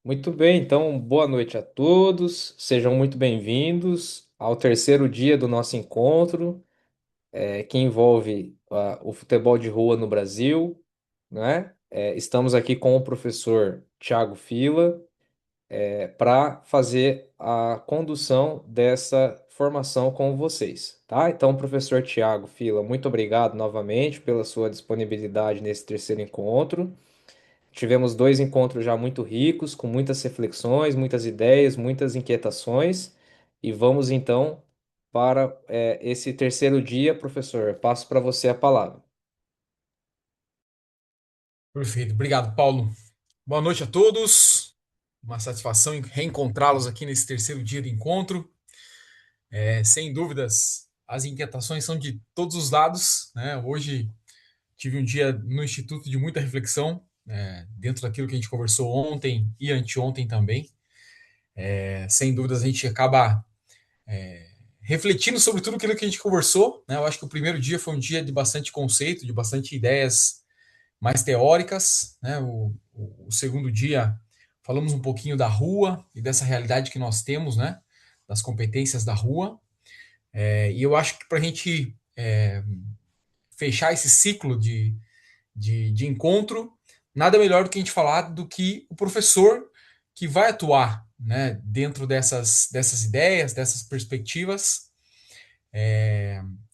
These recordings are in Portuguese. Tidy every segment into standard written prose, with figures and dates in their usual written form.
Muito bem, então boa noite a todos, sejam muito bem-vindos ao terceiro dia do nosso encontro, que envolve o futebol de rua no Brasil, né? Estamos aqui com o professor Tiago Fila, para fazer a condução dessa formação com vocês, tá? Então, professor Tiago Fila, muito obrigado novamente pela sua disponibilidade nesse terceiro encontro. Tivemos dois encontros já muito ricos, com muitas reflexões, muitas ideias, muitas inquietações. E vamos então para esse terceiro dia, professor. Passo para você a palavra. Perfeito. Obrigado, Paulo. Boa noite a todos. Uma satisfação em reencontrá-los aqui nesse terceiro dia de encontro. Sem dúvidas, as inquietações são de todos os lados, né? Hoje tive um dia no Instituto de muita reflexão, dentro daquilo que a gente conversou ontem e anteontem também. Sem dúvidas, a gente acaba refletindo sobre tudo aquilo que a gente conversou, né? Eu acho que o primeiro dia foi um dia de bastante conceito, de bastante ideias mais teóricas, né? O segundo dia falamos um pouquinho da rua e dessa realidade que nós temos, né? Das competências da rua. E eu acho que para a gente fechar esse ciclo de encontro, nada melhor do que a gente falar do que o professor que vai atuar, né? Dentro dessas ideias, dessas perspectivas.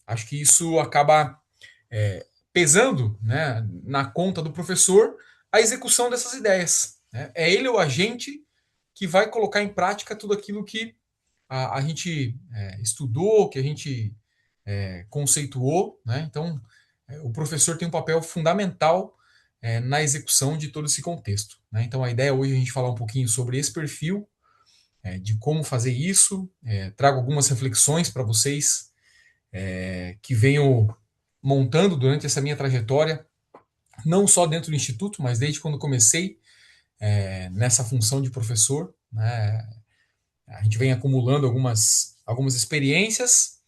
Acho que isso acaba pesando, né, na conta do professor a execução dessas ideias. Né? É ele o agente que vai colocar em prática tudo aquilo que a gente estudou, que a gente conceituou. Né? Então, o professor tem um papel fundamental na execução de todo esse contexto. Né? Então, a ideia hoje é a gente falar um pouquinho sobre esse perfil, de como fazer isso. Trago algumas reflexões para vocês que venho montando durante essa minha trajetória, não só dentro do instituto, mas desde quando comecei nessa função de professor. Né? A gente vem acumulando algumas experiências,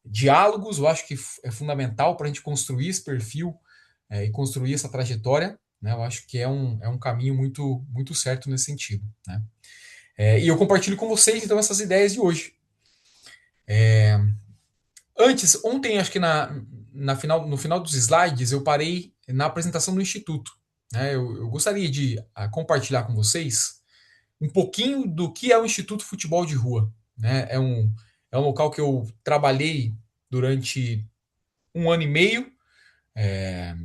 diálogos, eu acho que é fundamental para a gente construir esse perfil e construir essa trajetória. Né? Eu acho que é um caminho muito certo nesse sentido. Né? E eu compartilho com vocês, então, essas ideias de hoje. Antes, ontem, acho que no final dos slides, eu parei na apresentação do Instituto. Né? Eu gostaria de compartilhar com vocês um pouquinho do que é o Instituto Futebol de Rua. Né? É um local que eu trabalhei durante um ano e meio,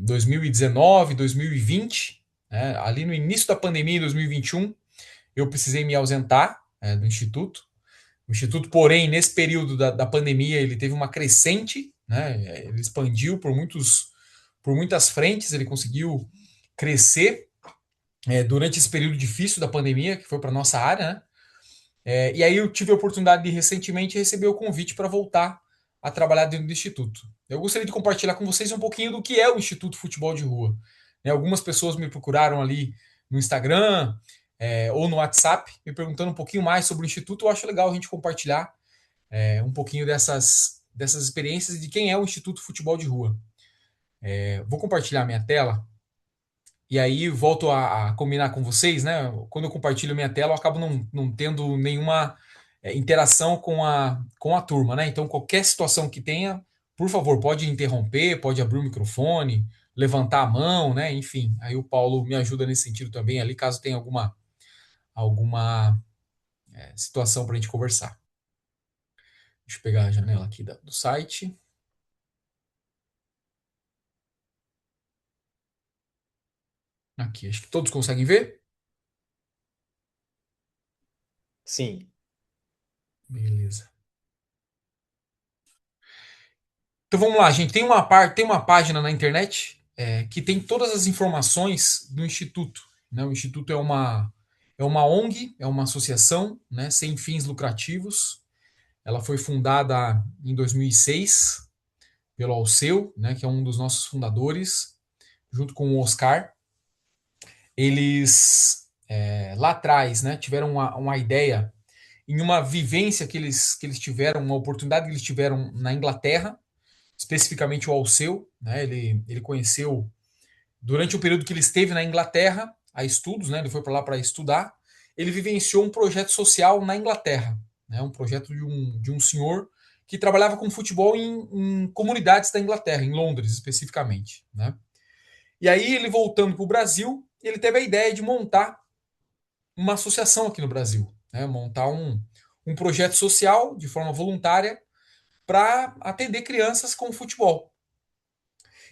2019, 2020. Né? Ali no início da pandemia, em 2021, eu precisei me ausentar do Instituto. O Instituto, porém, nesse período da pandemia, ele teve uma crescente, né? Ele expandiu por muitas frentes, ele conseguiu crescer durante esse período difícil da pandemia, que foi para a nossa área. Né? E aí eu tive a oportunidade de recentemente receber o convite para voltar a trabalhar dentro do Instituto. Eu gostaria de compartilhar com vocês um pouquinho do que é o Instituto Futebol de Rua. Algumas pessoas me procuraram ali no Instagram ou no WhatsApp, me perguntando um pouquinho mais sobre o Instituto. Eu acho legal a gente compartilhar um pouquinho dessas experiências e de quem é o Instituto Futebol de Rua. Vou compartilhar minha tela e aí volto a combinar com vocês, né? Quando eu compartilho minha tela, eu acabo não tendo nenhuma interação com a turma, né? Então, qualquer situação que tenha, por favor, pode interromper, pode abrir o microfone, levantar a mão, né? Enfim, aí o Paulo me ajuda nesse sentido também ali, caso tenha alguma situação para a gente conversar. Deixa eu pegar a janela aqui do site. Aqui, acho que todos conseguem ver? Sim. Beleza. Então vamos lá, gente. Tem uma página na internet que tem todas as informações do Instituto. Né? O Instituto é uma ONG, é uma associação, né, sem fins lucrativos. Ela foi fundada em 2006 pelo Alceu, né, que é um dos nossos fundadores, junto com o Oscar. Eles, lá atrás, né, tiveram uma ideia em uma vivência que eles tiveram, uma oportunidade que eles tiveram na Inglaterra, especificamente o Alceu. Né, ele conheceu, durante o período que ele esteve na Inglaterra, a estudos, né, ele foi para lá para estudar, ele vivenciou um projeto social na Inglaterra, né? Um projeto de um senhor que trabalhava com futebol em comunidades da Inglaterra, em Londres especificamente, né? E aí ele voltando para o Brasil, ele teve a ideia de montar uma associação aqui no Brasil, né? Montar um projeto social de forma voluntária para atender crianças com futebol.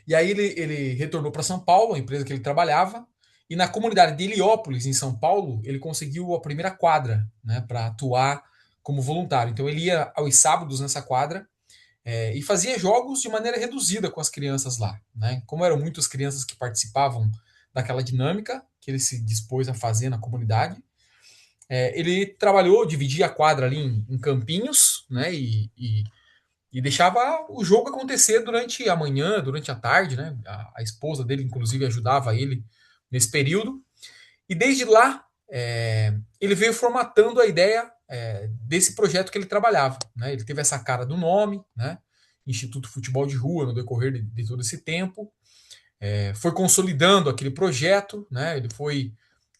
E aí ele retornou para São Paulo, a empresa que ele trabalhava, e na comunidade de Heliópolis, em São Paulo, ele conseguiu a primeira quadra, né, para atuar como voluntário. Então ele ia aos sábados nessa quadra e fazia jogos de maneira reduzida com as crianças lá. Né? Como eram muitas crianças que participavam daquela dinâmica que ele se dispôs a fazer na comunidade, ele trabalhou, dividia a quadra ali em campinhos, né, e deixava o jogo acontecer durante a manhã, durante a tarde, né? A esposa dele, inclusive, ajudava ele nesse período. E desde lá, ele veio formatando a ideia desse projeto que ele trabalhava. Né? Ele teve essa cara do nome, né? Instituto Futebol de Rua, no decorrer de todo esse tempo. Foi consolidando aquele projeto, né? Ele foi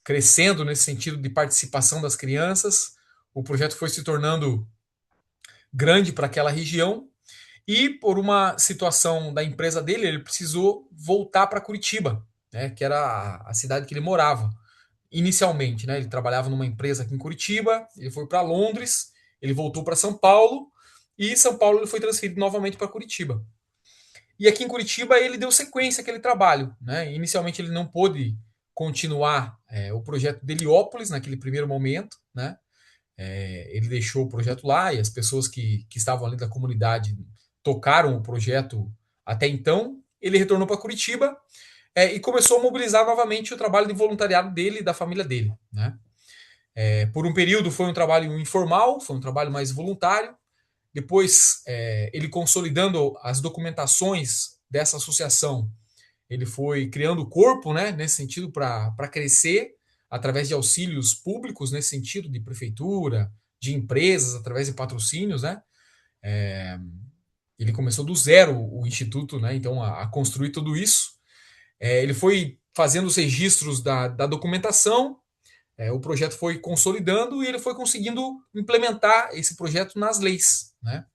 crescendo nesse sentido de participação das crianças. O projeto foi se tornando grande para aquela região e por uma situação da empresa dele, ele precisou voltar para Curitiba, né, que era a cidade que ele morava. Inicialmente, né, ele trabalhava numa empresa aqui em Curitiba, ele foi para Londres, ele voltou para São Paulo e São Paulo ele foi transferido novamente para Curitiba. E aqui em Curitiba ele deu sequência àquele trabalho. Né? Inicialmente ele não pôde continuar o projeto de Heliópolis naquele primeiro momento, né? Ele deixou o projeto lá e as pessoas que estavam ali da comunidade tocaram o projeto até então. Ele retornou para Curitiba e começou a mobilizar novamente o trabalho de voluntariado dele e da família dele. Né? Por um período foi um trabalho informal, foi um trabalho mais voluntário. Depois, ele consolidando as documentações dessa associação, ele foi criando o corpo, né, nesse sentido, para crescer através de auxílios públicos, nesse sentido, de prefeitura, de empresas, através de patrocínios, né? É, ele começou do zero o instituto, né? Então, a construir tudo isso. Ele foi fazendo os registros da documentação, o projeto foi consolidando e ele foi conseguindo implementar esse projeto nas leis, né?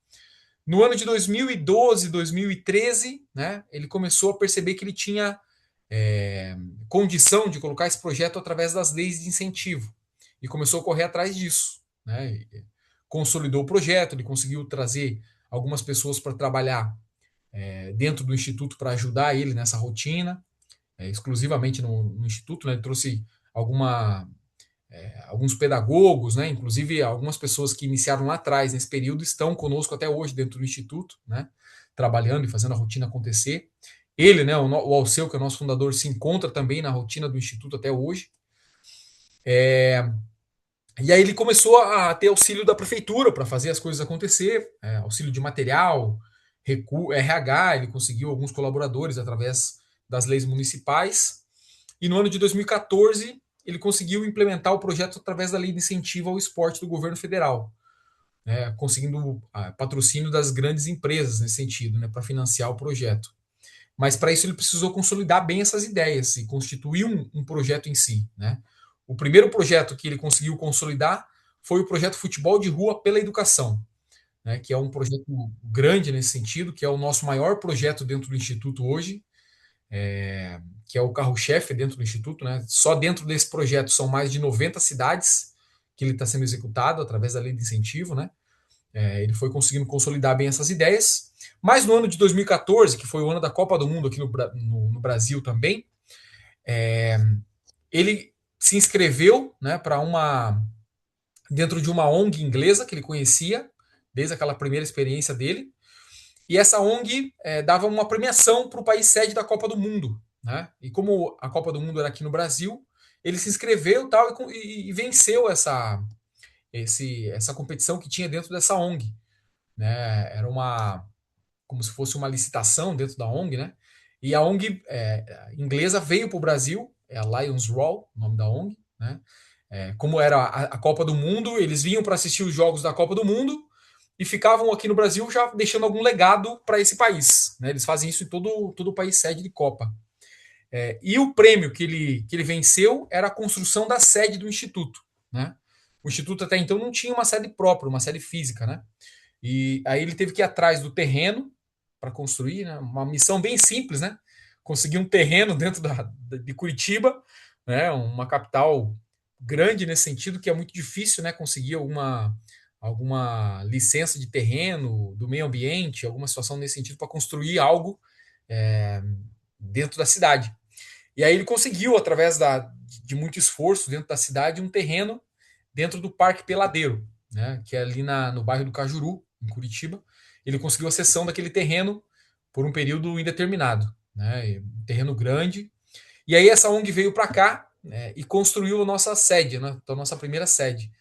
No ano de 2012, 2013, né, ele começou a perceber que ele tinha condição de colocar esse projeto através das leis de incentivo e começou a correr atrás disso. Né? Consolidou o projeto, ele conseguiu trazer algumas pessoas para trabalhar dentro do Instituto para ajudar ele nessa rotina, exclusivamente no Instituto. Né? Ele trouxe alguns pedagogos, né? Inclusive algumas pessoas que iniciaram lá atrás nesse período estão conosco até hoje dentro do Instituto, né? Trabalhando e fazendo a rotina acontecer. Ele, né, o Alceu, que é o nosso fundador, se encontra também na rotina do Instituto até hoje. E aí ele começou a ter auxílio da prefeitura para fazer as coisas acontecer, auxílio de material, RH, ele conseguiu alguns colaboradores através das leis municipais. E no ano de 2014, ele conseguiu implementar o projeto através da lei de incentivo ao esporte do governo federal, né, conseguindo patrocínio das grandes empresas nesse sentido, né, para financiar o projeto. Mas para isso ele precisou consolidar bem essas ideias e constituir um projeto em si. Né? O primeiro projeto que ele conseguiu consolidar foi o projeto Futebol de Rua pela Educação, né, que é um projeto grande nesse sentido, que é o nosso maior projeto dentro do Instituto hoje, que é o carro-chefe dentro do Instituto. Né? Só dentro desse projeto são mais de 90 cidades que ele está sendo executado através da lei de incentivo. Né? Ele foi conseguindo consolidar bem essas ideias. Mas no ano de 2014, que foi o ano da Copa do Mundo aqui no Brasil também, ele se inscreveu, né, para dentro de uma ONG inglesa que ele conhecia desde aquela primeira experiência dele. E essa ONG dava uma premiação para o país sede da Copa do Mundo. Né? E como a Copa do Mundo era aqui no Brasil, ele se inscreveu tal, e venceu essa competição que tinha dentro dessa ONG. Né? Era como se fosse uma licitação dentro da ONG, né? E a ONG inglesa veio para o Brasil, é a Lions Roll, o nome da ONG, né? Como era a Copa do Mundo, eles vinham para assistir os jogos da Copa do Mundo e ficavam aqui no Brasil já deixando algum legado para esse país. Né? Eles fazem isso em todo o país sede de Copa. E o prêmio que ele venceu era a construção da sede do Instituto. né? O Instituto até então não tinha uma sede própria, uma sede física, né? E aí ele teve que ir atrás do terreno para construir, né? Uma missão bem simples, né? Conseguir um terreno dentro de Curitiba, né? Uma capital grande nesse sentido, que é muito difícil, né? Conseguir alguma licença de terreno, do meio ambiente, alguma situação nesse sentido para construir algo é, dentro da cidade. E aí ele conseguiu, através de muito esforço dentro da cidade, um terreno dentro do Parque Peladeiro, né, que é ali no bairro do Cajuru, em Curitiba. Ele conseguiu a cessão daquele terreno por um período indeterminado, né, um terreno grande. E aí essa ONG veio para cá, né, e construiu a nossa sede, né, então a nossa primeira sede.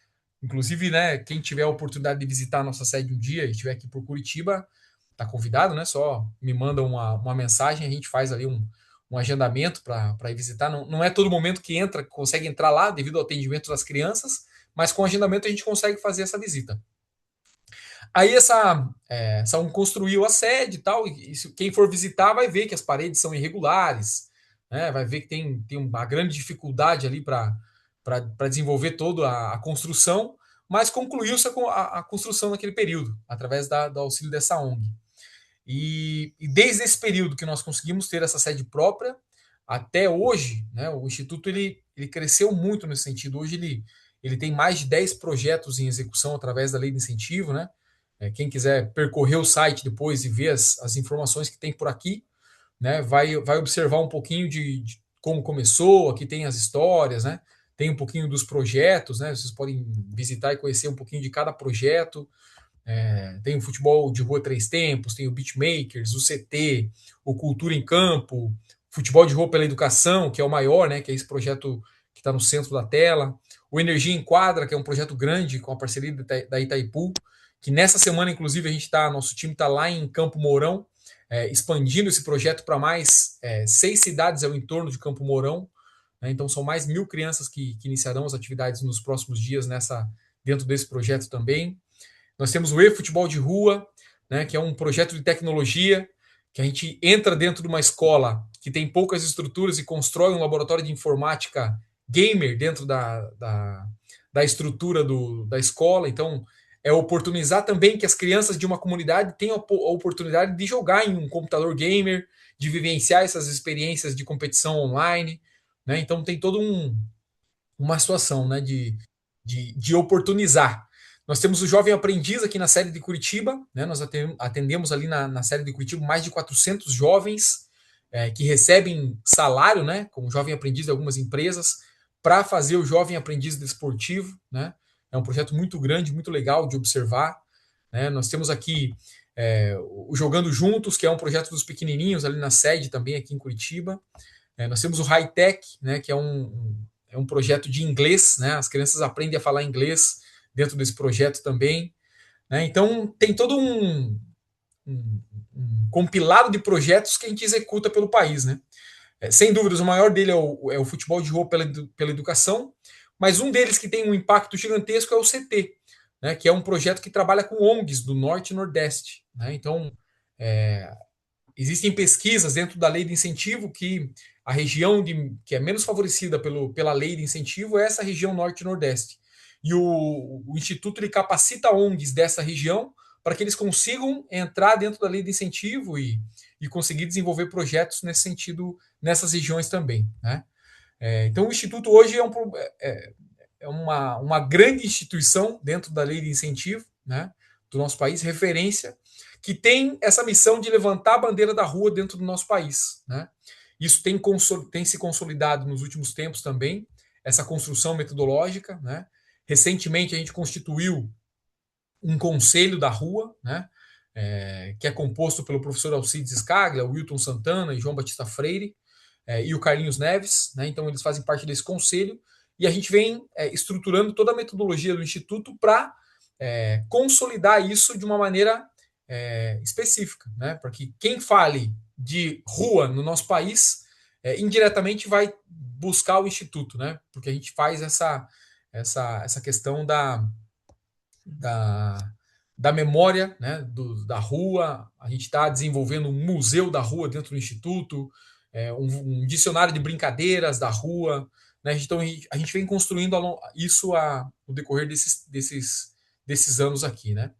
Inclusive, né, quem tiver a oportunidade de visitar a nossa sede um dia e estiver aqui por Curitiba, está convidado, né? Só me manda uma mensagem, a gente faz ali um agendamento para ir visitar. Não é todo momento que consegue entrar lá devido ao atendimento das crianças, mas com agendamento a gente consegue fazer essa visita. Aí essa um construiu a sede e tal, e quem for visitar vai ver que as paredes são irregulares, né? Vai ver que tem uma grande dificuldade ali para desenvolver toda a construção, mas concluiu-se a construção naquele período, através do auxílio dessa ONG. E desde esse período que nós conseguimos ter essa sede própria, até hoje, né, o Instituto ele cresceu muito nesse sentido. Hoje ele tem mais de 10 projetos em execução através da lei de incentivo. Né? Quem quiser percorrer o site depois e ver as informações que tem por aqui, né, vai observar um pouquinho de como começou. Aqui tem as histórias, né? Tem um pouquinho dos projetos, né? Vocês podem visitar e conhecer um pouquinho de cada projeto. Tem o futebol de rua Três Tempos, tem o Beatmakers, o CT, o Cultura em Campo, futebol de rua pela educação, que é o maior, né, que é esse projeto que está no centro da tela, o Energia em Quadra, que é um projeto grande com a parceria da Itaipu, que nessa semana, inclusive, nosso time está lá em Campo Mourão, expandindo esse projeto para mais 6 cidades ao entorno de Campo Mourão. Né, então são mais 1.000 crianças que iniciarão as atividades nos próximos dias dentro desse projeto também. Nós temos o e-futebol de rua, né, que é um projeto de tecnologia, que a gente entra dentro de uma escola que tem poucas estruturas e constrói um laboratório de informática gamer dentro da estrutura da escola. Então, é oportunizar também que as crianças de uma comunidade tenham a oportunidade de jogar em um computador gamer, de vivenciar essas experiências de competição online. Né? Então, tem toda uma situação, né, de oportunizar. Nós temos o Jovem Aprendiz aqui na sede de Curitiba, né? Nós atendemos ali na sede de Curitiba mais de 400 jovens que recebem salário, né, como Jovem Aprendiz de algumas empresas, para fazer o Jovem Aprendiz Desportivo. Né? É um projeto muito grande, muito legal de observar. Né? Nós temos aqui o Jogando Juntos, que é um projeto dos pequenininhos ali na sede também aqui em Curitiba. Nós temos o High Tech, né, que é um projeto de inglês, né? As crianças aprendem a falar inglês dentro desse projeto também. Né? Então, tem todo um compilado de projetos que a gente executa pelo país. Né? Sem dúvidas, o maior dele é o futebol de rua pela educação, mas um deles que tem um impacto gigantesco é o CT, né? Que é um projeto que trabalha com ONGs do Norte e Nordeste. Né? Então, é, existem pesquisas dentro da lei de incentivo que a região que é menos favorecida pela lei de incentivo é essa região norte e nordeste. E o Instituto ele capacita ONGs dessa região para que eles consigam entrar dentro da lei de incentivo e conseguir desenvolver projetos nesse sentido nessas regiões também. Né? Então, o Instituto hoje é uma grande instituição dentro da lei de incentivo, né, do nosso país, referência, que tem essa missão de levantar a bandeira da rua dentro do nosso país. Né? Isso tem se consolidado nos últimos tempos também, essa construção metodológica. Né? Recentemente, a gente constituiu um conselho da rua, né, que é composto pelo professor Alcides Scaglia, o Wilton Santana e João Batista Freire, e o Carlinhos Neves. Né, então, eles fazem parte desse conselho e a gente vem estruturando toda a metodologia do Instituto para consolidar isso de uma maneira específica, né, para que quem fale de rua no nosso país indiretamente vai buscar o Instituto, né, porque a gente faz essa questão da, da memória, né, da rua. A gente está desenvolvendo um museu da rua dentro do Instituto, um dicionário de brincadeiras da rua. né? Então a gente vem construindo isso no decorrer desses anos aqui, né?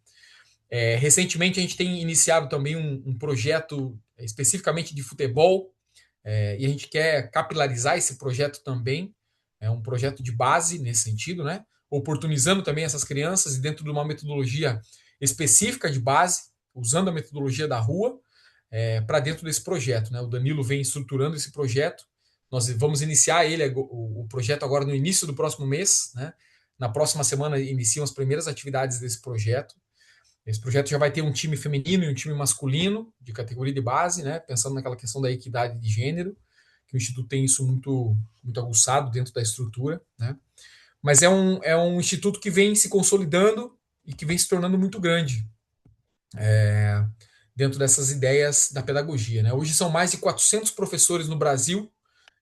Recentemente a gente tem iniciado também um projeto especificamente de futebol, e a gente quer capilarizar esse projeto também. É um projeto de base nesse sentido, né? Oportunizando também essas crianças e dentro de uma metodologia específica de base, usando a metodologia da rua, para dentro desse projeto, né? O Danilo vem estruturando esse projeto. Nós vamos iniciar o projeto agora no início do próximo mês, né? Na próxima semana iniciam as primeiras atividades desse projeto. Esse projeto já vai ter um time feminino e um time masculino de categoria de base, né? Pensando naquela questão da equidade de gênero, que o Instituto tem isso muito aguçado dentro da estrutura, né? Mas é um instituto que vem se consolidando e que vem se tornando muito grande dentro dessas ideias da pedagogia, né? Hoje são mais de 400 professores no Brasil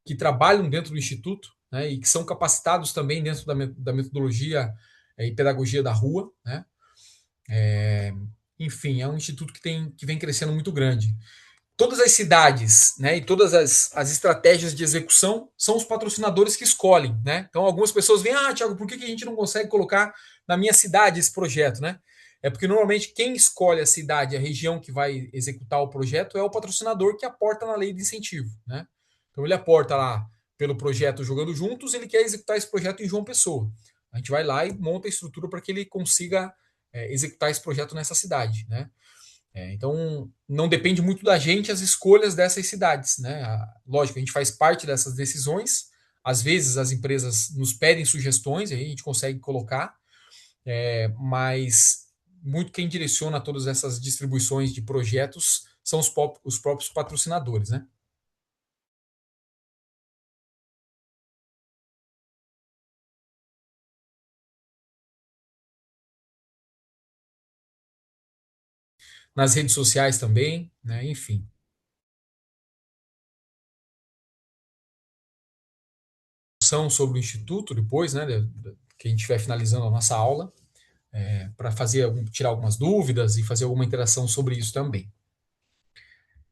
que trabalham dentro do instituto, né? E que são capacitados também dentro da metodologia e pedagogia da rua, né? Enfim, é um instituto que vem crescendo muito grande. Todas as cidades, né, e todas as estratégias de execução são os patrocinadores que escolhem, né? Então algumas pessoas vêm, Thiago, por que a gente não consegue colocar na minha cidade esse projeto, né? É porque normalmente quem escolhe a cidade, a região que vai executar o projeto é o patrocinador que aporta na lei de incentivo, né? Então ele aporta lá pelo projeto Jogando Juntos, ele quer executar esse projeto em João Pessoa. A gente vai lá e monta a estrutura para que ele consiga executar esse projeto nessa cidade, né? Então, não depende muito da gente as escolhas dessas cidades, né? Lógico, a gente faz parte dessas decisões. Às vezes as empresas nos pedem sugestões, aí a gente consegue colocar, mas muito quem direciona todas essas distribuições de projetos são os próprios patrocinadores, né? Nas redes sociais também, né? Enfim. São sobre o Instituto depois, né? Que a gente estiver finalizando a nossa aula, para tirar algumas dúvidas e fazer alguma interação sobre isso também.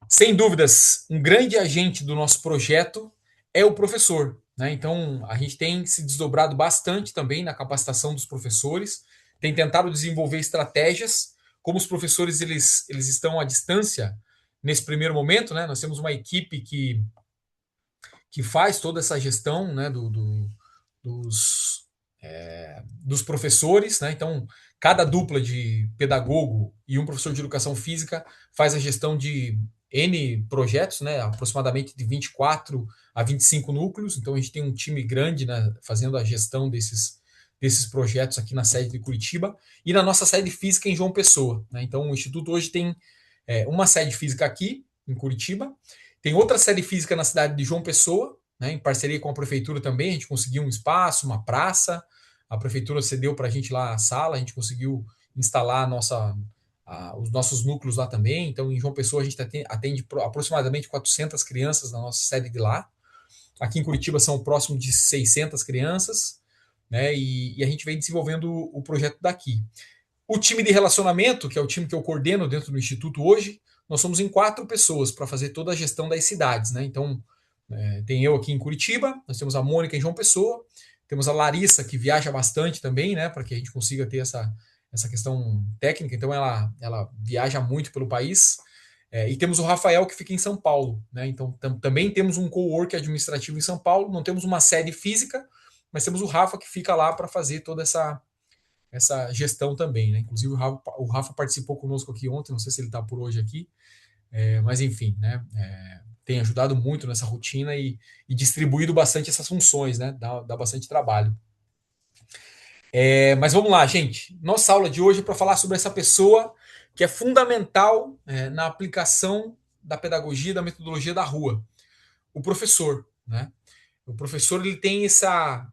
Sem dúvidas, um grande agente do nosso projeto é o professor, né? Então, a gente tem se desdobrado bastante também na capacitação dos professores, tem tentado desenvolver estratégias, como os professores eles estão à distância nesse primeiro momento, né? Nós temos uma equipe que faz toda essa gestão, né, dos professores, né? Então, cada dupla de pedagogo e um professor de educação física faz a gestão de N projetos, né? Aproximadamente de 24 a 25 núcleos. Então, a gente tem um time grande, né, fazendo a gestão desses projetos aqui na sede de Curitiba e na nossa sede física em João Pessoa, né? Então, o Instituto hoje tem uma sede física aqui em Curitiba, tem outra sede física na cidade de João Pessoa, né, em parceria com a prefeitura também, a gente conseguiu um espaço, uma praça, a prefeitura cedeu para a gente lá a sala, a gente conseguiu instalar os nossos núcleos lá também. Então, em João Pessoa, a gente atende aproximadamente 400 crianças na nossa sede de lá. Aqui em Curitiba são próximo de 600 crianças, né? E a gente vem desenvolvendo o projeto daqui. O time de relacionamento, que é o time que eu coordeno dentro do Instituto hoje, nós somos em 4 pessoas para fazer toda a gestão das cidades, né? Então, tem eu aqui em Curitiba, nós temos a Mônica em João Pessoa, temos a Larissa, que viaja bastante também, né? Para que a gente consiga ter essa questão técnica. Então, ela viaja muito pelo país. E temos o Rafael, que fica em São Paulo, né? Então, também temos um co-work administrativo em São Paulo, não temos uma sede física, mas temos o Rafa, que fica lá para fazer toda essa gestão também, né? Inclusive o Rafa participou conosco aqui ontem, não sei se ele está por hoje aqui, mas enfim, né? Tem ajudado muito nessa rotina e distribuído bastante essas funções, né? Dá bastante trabalho. Mas vamos lá, gente. Nossa aula de hoje é para falar sobre essa pessoa que é fundamental na aplicação da pedagogia, da metodologia da rua, o professor, né? O professor ele tem essa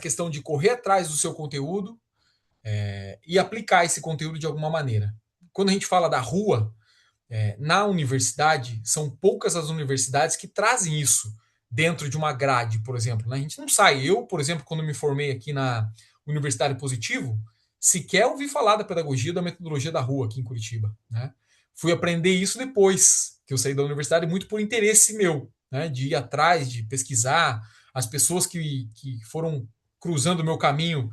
questão de correr atrás do seu conteúdo, e aplicar esse conteúdo de alguma maneira. Quando a gente fala da rua, na universidade, são poucas as universidades que trazem isso dentro de uma grade, por exemplo. Né? A gente não sai. Eu, por exemplo, quando me formei aqui na Universidade Positivo, sequer ouvi falar da pedagogia, da metodologia da rua aqui em Curitiba. Né? Fui aprender isso depois que eu saí da universidade, muito por interesse meu, né? De ir atrás, de pesquisar. as pessoas que foram cruzando o meu caminho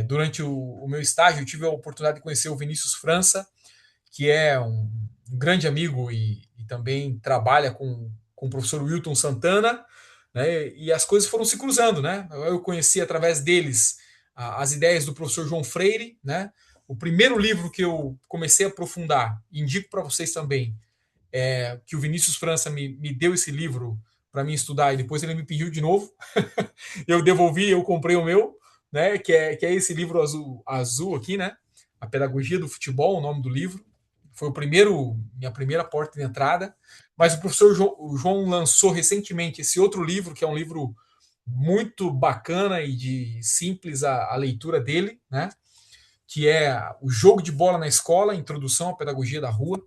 durante o meu estágio. Eu tive a oportunidade de conhecer o Vinícius França, que é um grande amigo e também trabalha com o professor Wilton Santana, né? E as coisas foram se cruzando, né? Eu conheci através deles as ideias do professor João Freire, né? O primeiro livro que eu comecei a aprofundar, indico para vocês também, que o Vinícius França me deu esse livro para mim estudar e depois ele me pediu de novo. Eu devolvi, eu comprei o meu, né? Que é esse livro azul aqui, né? A Pedagogia do Futebol, o nome do livro. Foi minha primeira porta de entrada. Mas o professor o João lançou recentemente esse outro livro, que é um livro muito bacana e de simples a leitura dele, né? Que é o Jogo de Bola na Escola, Introdução à Pedagogia da Rua.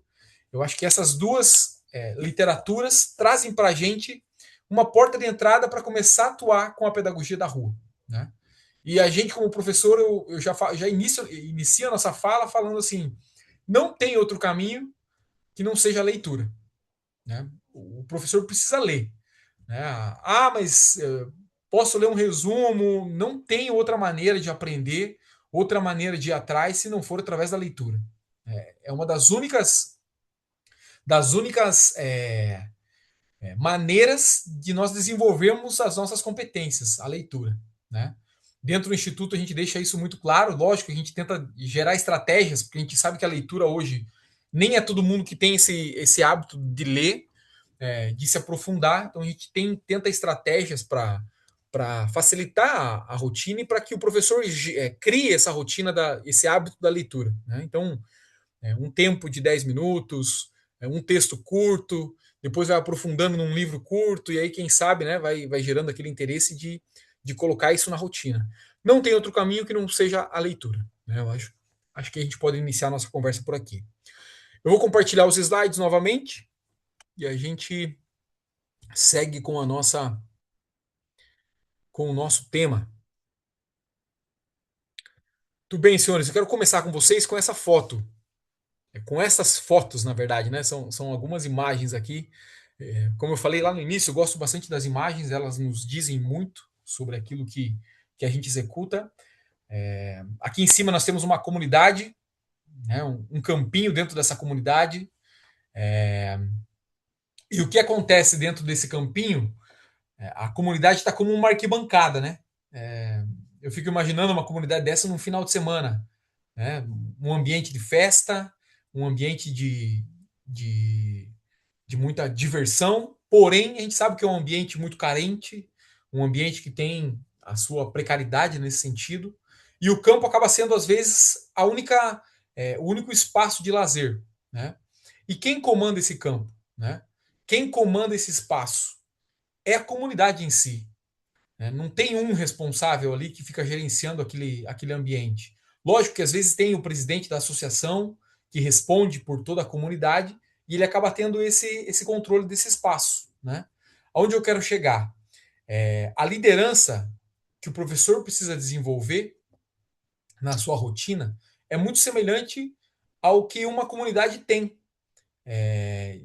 Eu acho que essas duas literaturas trazem para a gente uma porta de entrada para começar a atuar com a pedagogia da rua, né? E a gente, como professor, eu já inicia a nossa fala falando assim: não tem outro caminho que não seja a leitura, né? O professor precisa ler, né? Ah, mas posso ler um resumo? Não tem outra maneira de aprender, outra maneira de ir atrás se não for através da leitura. É uma das únicas maneiras de nós desenvolvermos as nossas competências, a leitura, né? Dentro do Instituto a gente deixa isso muito claro, lógico, a gente tenta gerar estratégias, porque a gente sabe que a leitura hoje nem é todo mundo que tem esse hábito de ler, de se aprofundar, então a gente tenta estratégias para facilitar a rotina e para que o professor crie essa rotina, esse hábito da leitura, né? Então, um tempo de 10 minutos, um texto curto, depois vai aprofundando num livro curto, e aí, quem sabe, né, vai gerando aquele interesse de colocar isso na rotina. Não tem outro caminho que não seja a leitura, né? Eu acho que a gente pode iniciar a nossa conversa por aqui. Eu vou compartilhar os slides novamente e a gente segue com o nosso tema. Tudo bem, senhores? Eu quero começar com vocês com essa foto. Com essas fotos, na verdade, né? São algumas imagens aqui. Como eu falei lá no início, eu gosto bastante das imagens, elas nos dizem muito sobre aquilo que a gente executa. Aqui em cima nós temos uma comunidade, né? Um campinho dentro dessa comunidade. E o que acontece dentro desse campinho? A comunidade está como uma arquibancada, né? É, eu fico imaginando uma comunidade dessa num final de semana, né? Um ambiente de festa, um ambiente de, de muita diversão, porém a gente sabe que é um ambiente muito carente, um ambiente que tem a sua precariedade nesse sentido, e o campo acaba sendo às vezes o único espaço de lazer, né? E quem comanda esse campo, né? Quem comanda esse espaço é a comunidade em si, né? Não tem um responsável ali que fica gerenciando aquele ambiente. Lógico que às vezes tem o presidente da associação que responde por toda a comunidade e ele acaba tendo esse controle desse espaço, né? Aonde eu quero chegar? A liderança que o professor precisa desenvolver na sua rotina é muito semelhante ao que uma comunidade tem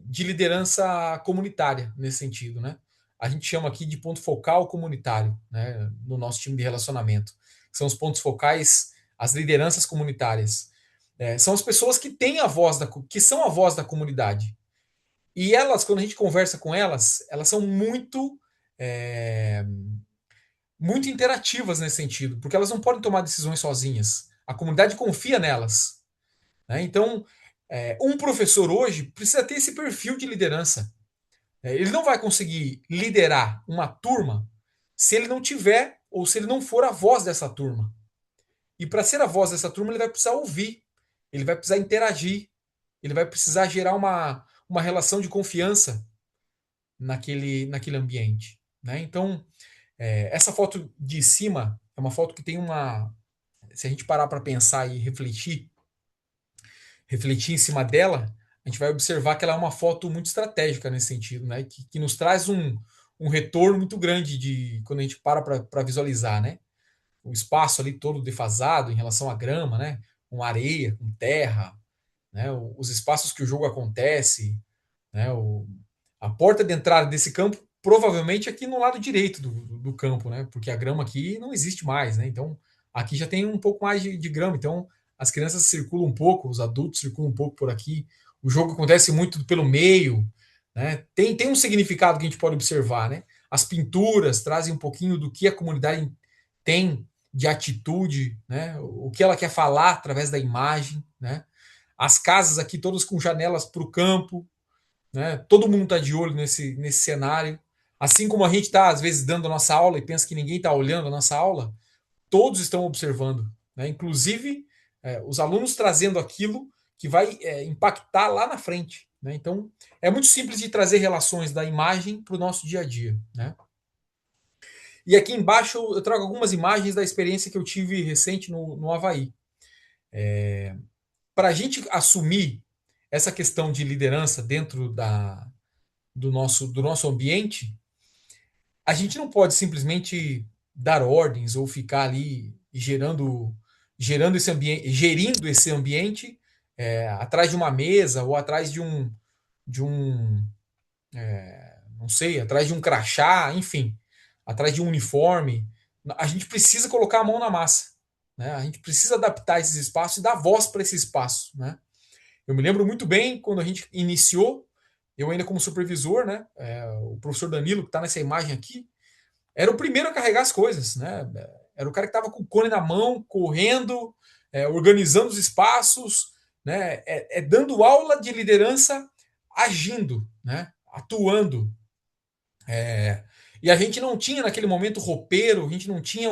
de liderança comunitária nesse sentido, né? A gente chama aqui de ponto focal comunitário, né? No nosso time de relacionamento, são os pontos focais, as lideranças comunitárias. São as pessoas que têm que são a voz da comunidade. E elas, quando a gente conversa com elas são é, muito interativas nesse sentido, porque elas não podem tomar decisões sozinhas. A comunidade confia nelas, né? Então, um professor hoje precisa ter esse perfil de liderança. Ele não vai conseguir liderar uma turma se ele não tiver ou se ele não for a voz dessa turma. E para ser a voz dessa turma, ele vai precisar ouvir, ele vai precisar interagir, ele vai precisar gerar uma relação de confiança naquele ambiente, né? Então, essa foto de cima é uma foto que tem uma. Se a gente parar para pensar e refletir em cima dela, a gente vai observar que ela é uma foto muito estratégica nesse sentido, né? Que nos traz um retorno muito grande de quando a gente para visualizar, né? O espaço ali todo defasado em relação à grama, né? Com areia, com terra, né? Os espaços que o jogo acontece, né? A porta de entrada desse campo provavelmente aqui no lado direito do campo, né? Porque a grama aqui não existe mais, né? Então aqui já tem um pouco mais de grama, então as crianças circulam um pouco, os adultos circulam um pouco por aqui. O jogo acontece muito pelo meio, né? Tem um significado que a gente pode observar, né? As pinturas trazem um pouquinho do que a comunidade tem de atitude, né? O que ela quer falar através da imagem, né? As casas aqui todas com janelas para o campo, né? Todo mundo está de olho nesse cenário. Assim como a gente está, às vezes, dando a nossa aula e pensa que ninguém está olhando a nossa aula, todos estão observando, né? Inclusive os alunos trazendo aquilo que vai impactar lá na frente, né? Então, é muito simples de trazer relações da imagem para o nosso dia a dia, né? E aqui embaixo eu trago algumas imagens da experiência que eu tive recente no Havaí. Para a gente assumir essa questão de liderança dentro do nosso ambiente, a gente não pode simplesmente dar ordens ou ficar ali gerando esse ambiente, gerindo esse ambiente atrás de uma mesa ou atrás de um não sei, atrás de um crachá, enfim, atrás de um uniforme. A gente precisa colocar a mão na massa, né? A gente precisa adaptar esses espaços e dar voz para esse espaço, né? Eu me lembro muito bem quando a gente iniciou, eu ainda como supervisor, né? O professor Danilo, que está nessa imagem aqui, era o primeiro a carregar as coisas, né? Era o cara que estava com o cone na mão, correndo, organizando os espaços, né? Dando aula de liderança, agindo, né? Atuando. E a gente não tinha naquele momento roupeiro, a gente não tinha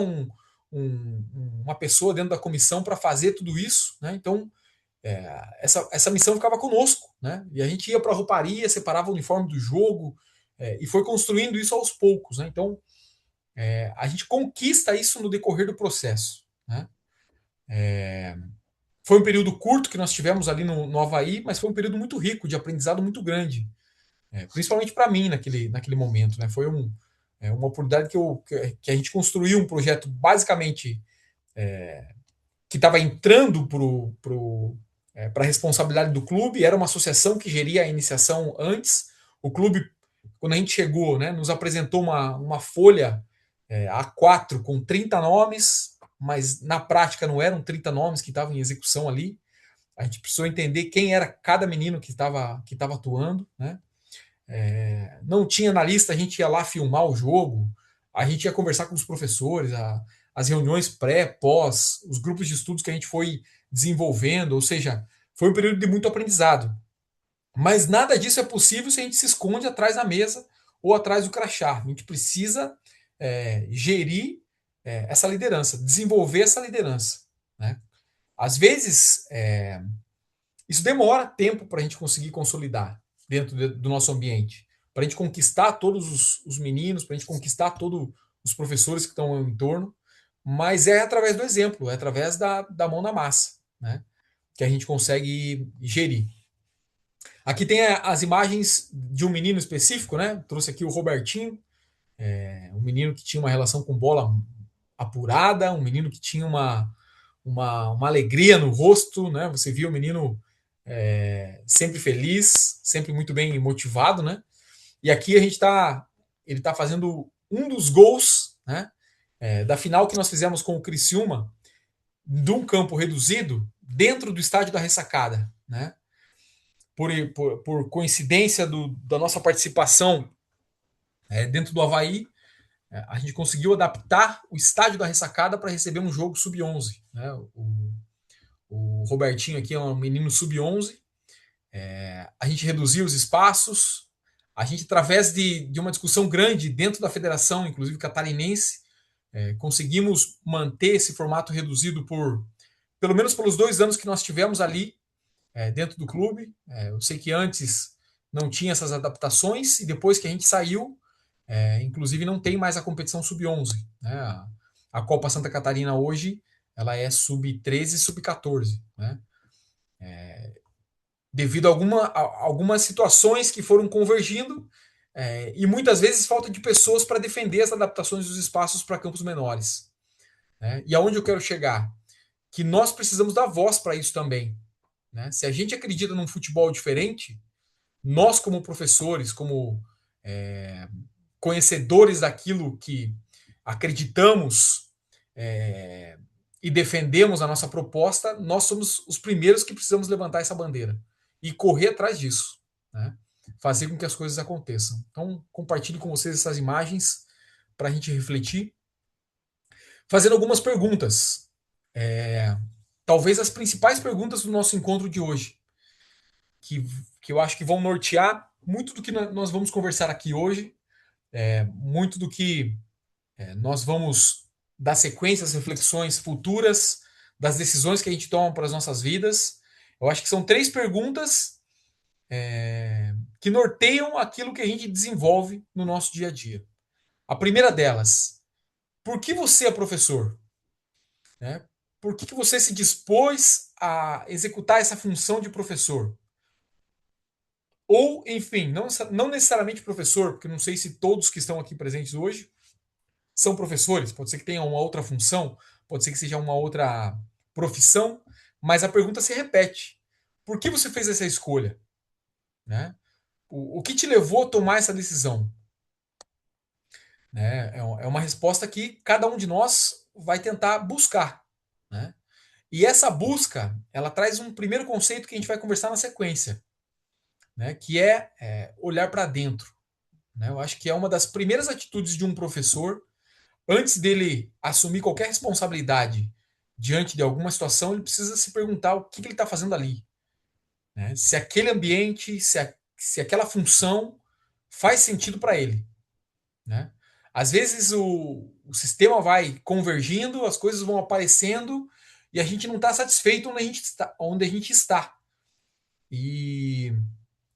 uma pessoa dentro da comissão para fazer tudo isso, né? Então essa missão ficava conosco, né? E a gente ia para a rouparia, separava o uniforme do jogo e foi construindo isso aos poucos, né? Então a gente conquista isso no decorrer do processo, né? Foi um período curto que nós tivemos ali no Havaí, mas foi um período muito rico, de aprendizado muito grande, principalmente para mim naquele momento, né? Foi uma oportunidade que a gente construiu um projeto basicamente que estava entrando para a responsabilidade do clube, era uma associação que geria a iniciação antes. O clube, quando a gente chegou, né, nos apresentou uma folha A4 com 30 nomes, mas na prática não eram 30 nomes que estavam em execução ali. A gente precisou entender quem era cada menino que tava atuando, né? Não tinha na lista, a gente ia lá filmar o jogo, a gente ia conversar com os professores, as reuniões pré, pós, os grupos de estudos que a gente foi desenvolvendo, ou seja, foi um período de muito aprendizado. Mas nada disso é possível se a gente se esconde atrás da mesa ou atrás do crachá. A gente precisa gerir essa liderança, desenvolver essa liderança, né? Às vezes, isso demora tempo para a gente conseguir consolidar dentro do nosso ambiente, para a gente conquistar todos os meninos, para a gente conquistar todos os professores que estão em torno, mas é através do exemplo, é através da mão na massa, né? Que a gente consegue gerir. Aqui tem as imagens de um menino específico, né? Trouxe aqui o Robertinho, um menino que tinha uma relação com bola apurada, um menino que tinha uma alegria no rosto, né? Você via o menino sempre feliz, sempre muito bem motivado, né? E aqui ele está fazendo um dos gols, né? Da final que nós fizemos com o Criciúma, de um campo reduzido, dentro do estádio da Ressacada, né? Por coincidência da nossa participação dentro do Havaí, a gente conseguiu adaptar o estádio da Ressacada para receber um jogo sub-11. Né? O Robertinho aqui é um menino sub-11. A gente reduziu os espaços. A gente, através de uma discussão grande dentro da federação, inclusive catarinense, conseguimos manter esse formato reduzido pelo menos pelos 2 anos que nós tivemos ali dentro do clube. Eu sei que antes não tinha essas adaptações e depois que a gente saiu, inclusive não tem mais a competição sub-11. Né? A Copa Santa Catarina hoje ela é sub-13 e sub-14. Né? Devido a algumas situações que foram convergindo e muitas vezes falta de pessoas para defender as adaptações dos espaços para campos menores. Né? E aonde eu quero chegar? Que nós precisamos dar voz para isso também. Né? Se a gente acredita num futebol diferente, nós como professores, como conhecedores daquilo que acreditamos é, e defendemos a nossa proposta, nós somos os primeiros que precisamos levantar essa bandeira e correr atrás disso, né? Fazer com que as coisas aconteçam. Então, compartilhe com vocês essas imagens para a gente refletir, fazendo algumas perguntas. É, talvez as principais perguntas do nosso encontro de hoje, que, que eu acho que vão nortear muito do que nós vamos conversar aqui hoje, muito do que nós vamos dar sequência às reflexões futuras, das decisões que a gente toma para as nossas vidas. Eu acho que são três perguntas que norteiam aquilo que a gente desenvolve no nosso dia a dia. A primeira delas, por que você é professor? Né? Por que você se dispôs a executar essa função de professor? Ou, enfim, não necessariamente professor, porque não sei se todos que estão aqui presentes hoje são professores, pode ser que tenha uma outra função, pode ser que seja uma outra profissão, mas a pergunta se repete. Por que você fez essa escolha? Né? O que te levou a tomar essa decisão? Né? É uma resposta que cada um de nós vai tentar buscar. Né? E essa busca, ela traz um primeiro conceito que a gente vai conversar na sequência, né? Que é olhar para dentro. Né? Eu acho que é uma das primeiras atitudes de um professor, antes dele assumir qualquer responsabilidade diante de alguma situação, ele precisa se perguntar o que ele está fazendo ali. Né? Se aquele ambiente, se aquela função faz sentido para ele. Né? Às vezes o sistema vai convergindo, as coisas vão aparecendo e a gente não está satisfeito onde a gente está. Onde a gente está. E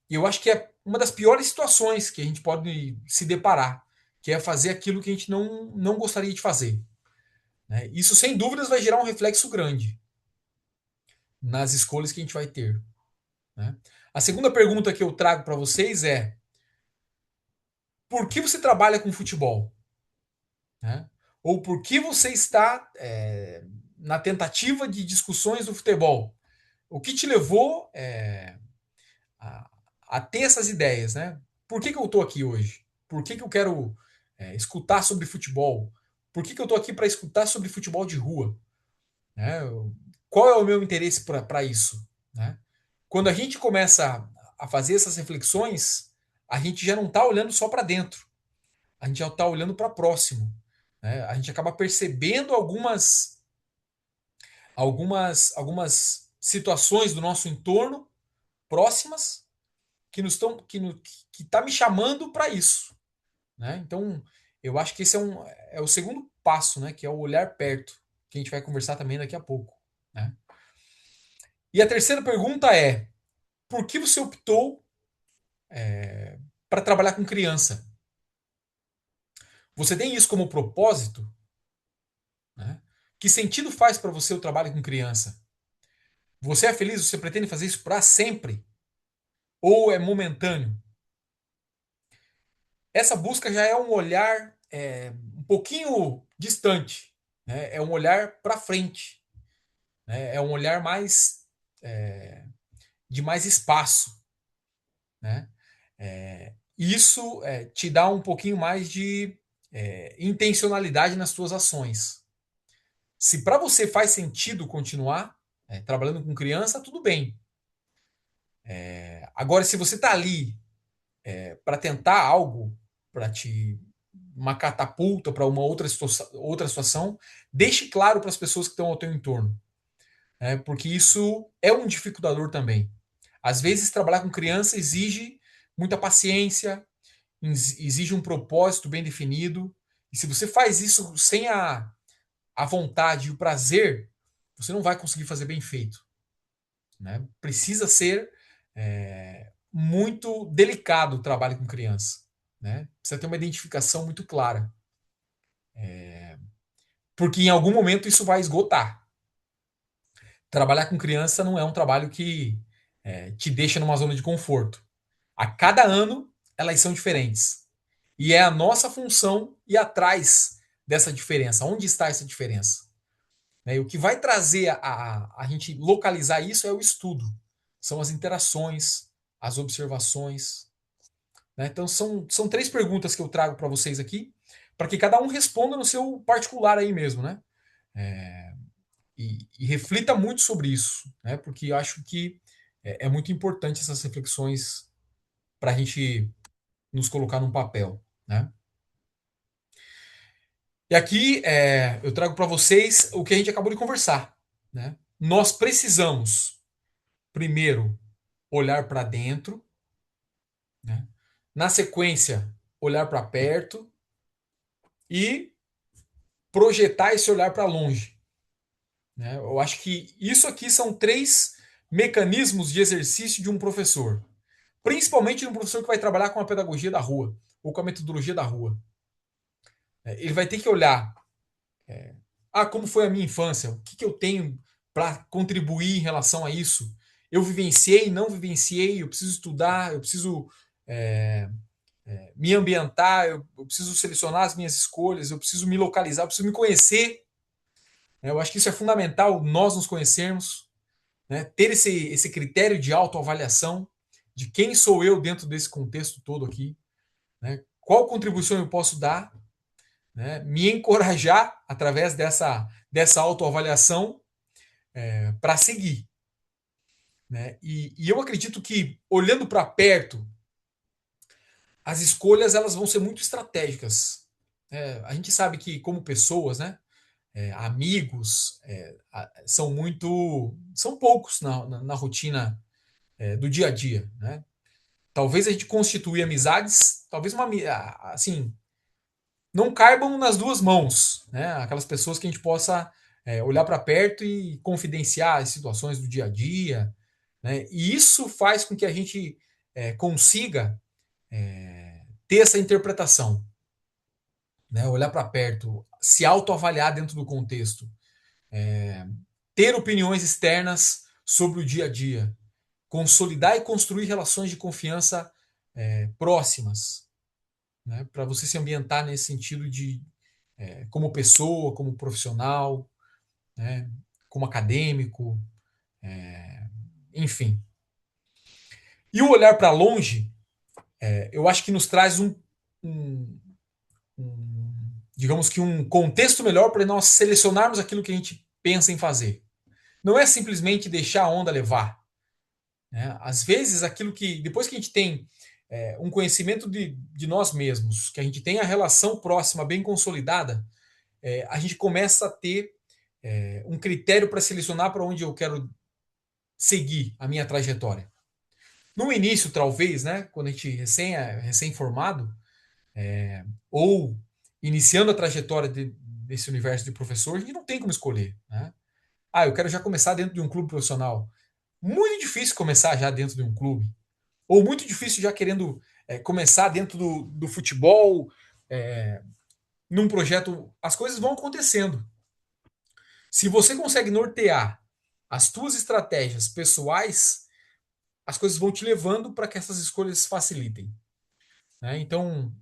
eu acho que é uma das piores situações que a gente pode se deparar, que é fazer aquilo que a gente não gostaria de fazer. Né? Isso, sem dúvidas, vai gerar um reflexo grande nas escolhas que a gente vai ter. Né? A segunda pergunta que eu trago para vocês é: por que você trabalha com futebol? Né? Ou por que você está na tentativa de discussões do futebol? O que te levou a, a ter essas ideias? Né? Por que eu estou aqui hoje? Por que eu quero escutar sobre futebol? Por que eu estou aqui para escutar sobre futebol de rua? Né? Qual é o meu interesse para isso? Né? Quando a gente começa a fazer essas reflexões, a gente já não está olhando só para dentro, a gente já está olhando para próximo. Né? A gente acaba percebendo algumas situações do nosso entorno próximas que nos estão que está me chamando para isso. Né? Então, eu acho que esse é o segundo passo, né? Que é o olhar perto, que a gente vai conversar também daqui a pouco. Né? E a terceira pergunta é: por que você optou para trabalhar com criança? Você tem isso como propósito? Né? Que sentido faz para você o trabalho com criança? Você é feliz? Você pretende fazer isso para sempre? Ou é momentâneo? Essa busca já é um olhar um pouquinho distante, né? É um olhar para frente, né? É um olhar mais de mais espaço, né? Isso te dá um pouquinho mais de intencionalidade nas suas ações. Se para você faz sentido continuar trabalhando com criança, tudo bem. Agora, se você está ali para tentar algo, para te uma catapulta para uma outra situação, deixe claro para as pessoas que estão ao teu entorno, né? Porque isso é um dificultador também. Às vezes, trabalhar com criança exige muita paciência, exige um propósito bem definido, e se você faz isso sem a vontade e o prazer, você não vai conseguir fazer bem feito. Né? Precisa ser muito delicado o trabalho com criança. Né? Precisa ter uma identificação muito clara. Porque em algum momento isso vai esgotar. Trabalhar com criança não é um trabalho que te deixa numa zona de conforto. A cada ano, elas são diferentes. E é a nossa função ir atrás dessa diferença. Onde está essa diferença? Né? E o que vai trazer a gente localizar isso é o estudo. São as interações, as observações. Né? Então, são três perguntas que eu trago para vocês aqui, para que cada um responda no seu particular aí mesmo, né? É, e reflita muito sobre isso, né? Porque eu acho que é muito importante essas reflexões para a gente nos colocar num papel, né? E aqui eu trago para vocês o que a gente acabou de conversar, né? Nós precisamos, primeiro, olhar para dentro, né? Na sequência, olhar para perto e projetar esse olhar para longe, né? Eu acho que isso aqui são três mecanismos de exercício de um professor, principalmente de um professor que vai trabalhar com a pedagogia da rua ou com a metodologia da rua. Ele vai ter que olhar, como foi a minha infância, o que eu tenho para contribuir em relação a isso. Eu vivenciei, não vivenciei, eu preciso estudar, eu preciso é, me ambientar, eu preciso selecionar as minhas escolhas, eu preciso me localizar, eu preciso me conhecer. Eu acho que isso é fundamental, nós nos conhecermos, né? Ter esse critério de autoavaliação de quem sou eu dentro desse contexto todo aqui, né? Qual contribuição eu posso dar, né? Me encorajar através dessa autoavaliação para seguir. Né? E eu acredito que, olhando para perto, as escolhas elas vão ser muito estratégicas. A gente sabe que, como pessoas, né, amigos, são poucos na rotina do dia a dia. Né? Talvez a gente constituir amizades, talvez assim, não caibam nas duas mãos, né? Aquelas pessoas que a gente possa olhar para perto e confidenciar as situações do dia a dia, né? E isso faz com que a gente consiga ter essa interpretação, né? Olhar para perto, se autoavaliar dentro do contexto, ter opiniões externas sobre o dia a dia, consolidar e construir relações de confiança próximas, né? Para você se ambientar nesse sentido de como pessoa, como profissional, né? Como acadêmico, enfim. E o olhar para longe, eu acho que nos traz um, digamos que um contexto melhor para nós selecionarmos aquilo que a gente pensa em fazer. Não é simplesmente deixar a onda levar. Né? Às vezes, aquilo que, depois que a gente tem um conhecimento de nós mesmos, que a gente tem a relação próxima bem consolidada, a gente começa a ter um critério para selecionar para onde eu quero seguir a minha trajetória. No início, talvez, né, quando a gente recém-formado, ou iniciando a trajetória desse universo de professor, a gente não tem como escolher. Né? Eu quero já começar dentro de um clube profissional. Muito difícil começar já dentro de um clube. Ou muito difícil já querendo começar dentro do futebol, num projeto. As coisas vão acontecendo. Se você consegue nortear as tuas estratégias pessoais, as coisas vão te levando para que essas escolhas facilitem. Né? Então,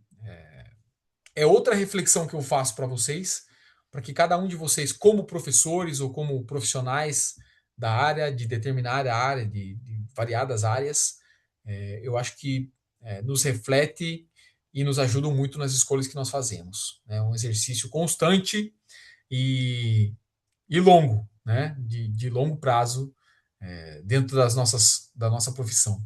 é outra reflexão que eu faço para vocês, para que cada um de vocês, como professores ou como profissionais da área, de determinada área, de variadas áreas, eu acho que nos reflete e nos ajuda muito nas escolhas que nós fazemos. É um exercício constante e, e longo, né? De longo prazo, dentro da nossa profissão.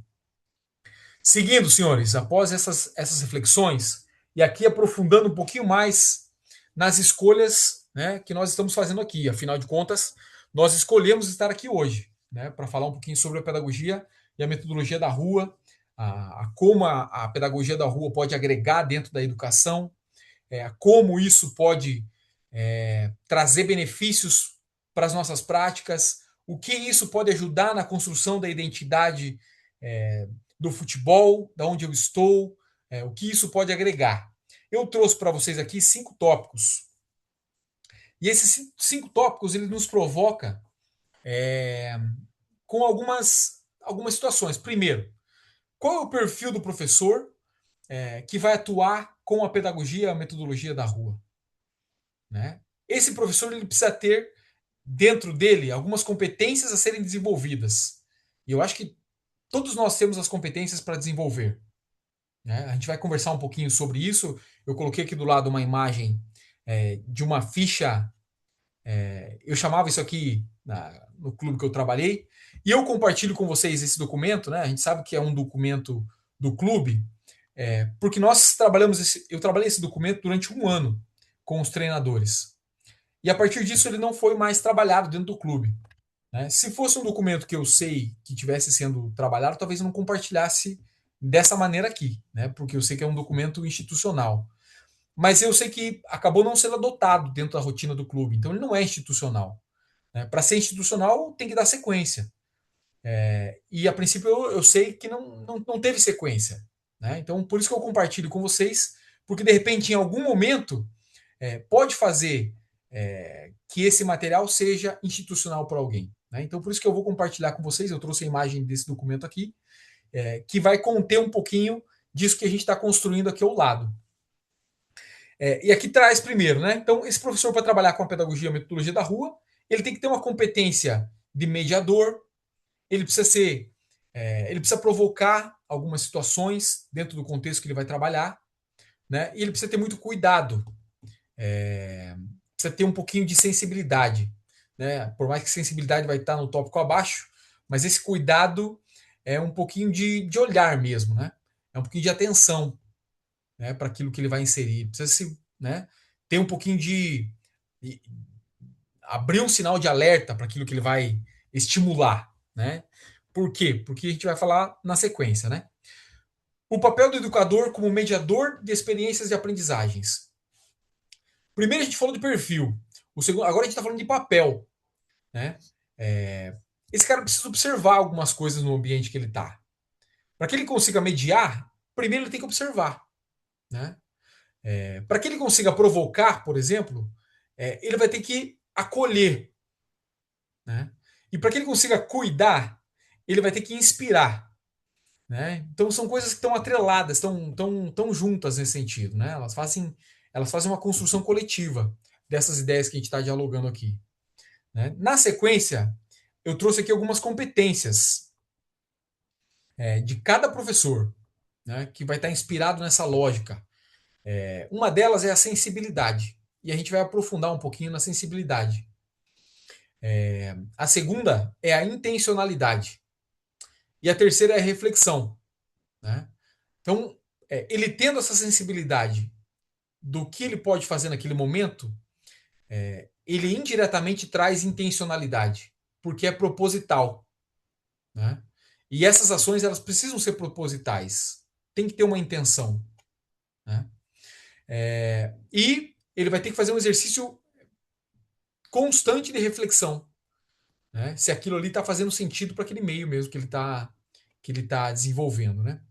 Seguindo, senhores, após essas reflexões, e aqui aprofundando um pouquinho mais nas escolhas, né, que nós estamos fazendo aqui. Afinal de contas, nós escolhemos estar aqui hoje, né, para falar um pouquinho sobre a pedagogia e a metodologia da rua, como a pedagogia da rua pode agregar dentro da educação, como isso pode trazer benefícios para as nossas práticas, o que isso pode ajudar na construção da identidade do futebol, da onde eu estou, o que isso pode agregar. Eu trouxe para vocês aqui 5 tópicos. E esses cinco tópicos ele nos provoca com algumas situações. Primeiro, qual é o perfil do professor que vai atuar com a pedagogia, a metodologia da rua? Né? Esse professor ele precisa ter dentro dele algumas competências a serem desenvolvidas. E eu acho que todos nós temos as competências para desenvolver. né? A gente vai conversar um pouquinho sobre isso. Eu coloquei aqui do lado uma imagem de uma ficha. Eu chamava isso aqui no clube que eu trabalhei. E eu compartilho com vocês esse documento, né? A gente sabe que é um documento do clube, porque eu trabalhei esse documento durante um ano com os treinadores. E a partir disso ele não foi mais trabalhado dentro do clube. Né? Se fosse um documento que eu sei que tivesse sendo trabalhado, talvez eu não compartilhasse dessa maneira aqui, né? Porque eu sei que é um documento institucional. Mas eu sei que acabou não sendo adotado dentro da rotina do clube, então ele não é institucional. Né? Para ser institucional, tem que dar sequência. E a princípio eu sei que não teve sequência. Né? Então, por isso que eu compartilho com vocês, porque de repente, em algum momento, pode fazer que esse material seja institucional para alguém. Né? Então, por isso que eu vou compartilhar com vocês. Eu trouxe a imagem desse documento aqui, que vai conter um pouquinho disso que a gente está construindo aqui ao lado. E aqui traz primeiro, né? Então, esse professor, para trabalhar com a pedagogia e a metodologia da rua, ele tem que ter uma competência de mediador, ele precisa ser. Ele precisa provocar algumas situações dentro do contexto que ele vai trabalhar, né? E ele precisa ter muito cuidado, precisa ter um pouquinho de sensibilidade, né? Por mais que sensibilidade vai estar no tópico abaixo, mas esse cuidado é um pouquinho de olhar mesmo, né? É um pouquinho de atenção, né, para aquilo que ele vai inserir. Precisa se, né, ter um pouquinho de abrir um sinal de alerta para aquilo que ele vai estimular, né? Por quê? Porque a gente vai falar na sequência, né? O papel do educador como mediador de experiências de aprendizagens. Primeiro a gente falou de perfil. O segundo, agora a gente está falando de papel, né? Esse cara precisa observar algumas coisas no ambiente que ele está. Para que ele consiga mediar, primeiro ele tem que observar, né? Para que ele consiga provocar, por exemplo, ele vai ter que acolher. Né? E para que ele consiga cuidar, ele vai ter que inspirar. Né? Então são coisas que estão atreladas, estão juntas nesse sentido. Né? Elas fazem uma construção coletiva dessas ideias que a gente está dialogando aqui. Né? Na sequência, eu trouxe aqui algumas competências de cada professor, né, que vai estar inspirado nessa lógica. Uma delas é a sensibilidade. E a gente vai aprofundar um pouquinho na sensibilidade. A segunda é a intencionalidade. E a terceira é a reflexão. Né? Então, ele tendo essa sensibilidade do que ele pode fazer naquele momento, ele indiretamente traz intencionalidade, porque é proposital. Né? E essas ações elas precisam ser propositais. Tem que ter uma intenção. Né? E ele vai ter que fazer um exercício constante de reflexão. Né? Se aquilo ali está fazendo sentido para aquele meio mesmo que ele tá desenvolvendo. Né?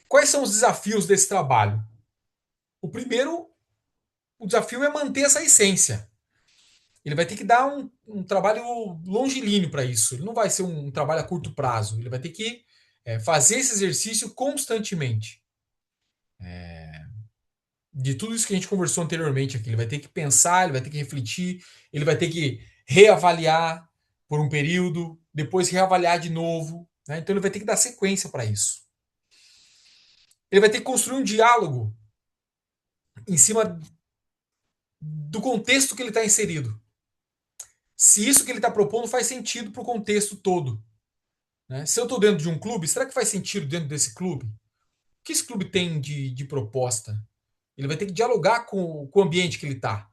Quais são os desafios desse trabalho? O primeiro, o desafio é manter essa essência. Ele vai ter que dar um trabalho longilíneo para isso. Ele não vai ser um trabalho a curto prazo. Ele vai ter que fazer esse exercício constantemente. De tudo isso que a gente conversou anteriormente aqui. Ele vai ter que pensar, ele vai ter que refletir, ele vai ter que reavaliar por um período, depois reavaliar de novo. Né? Então ele vai ter que dar sequência para isso. Ele vai ter que construir um diálogo em cima do contexto que ele está inserido. Se isso que ele está propondo faz sentido para o contexto todo. Né? Se eu estou dentro de um clube, será que faz sentido dentro desse clube? O que esse clube tem de proposta? Ele vai ter que dialogar com o ambiente que ele está.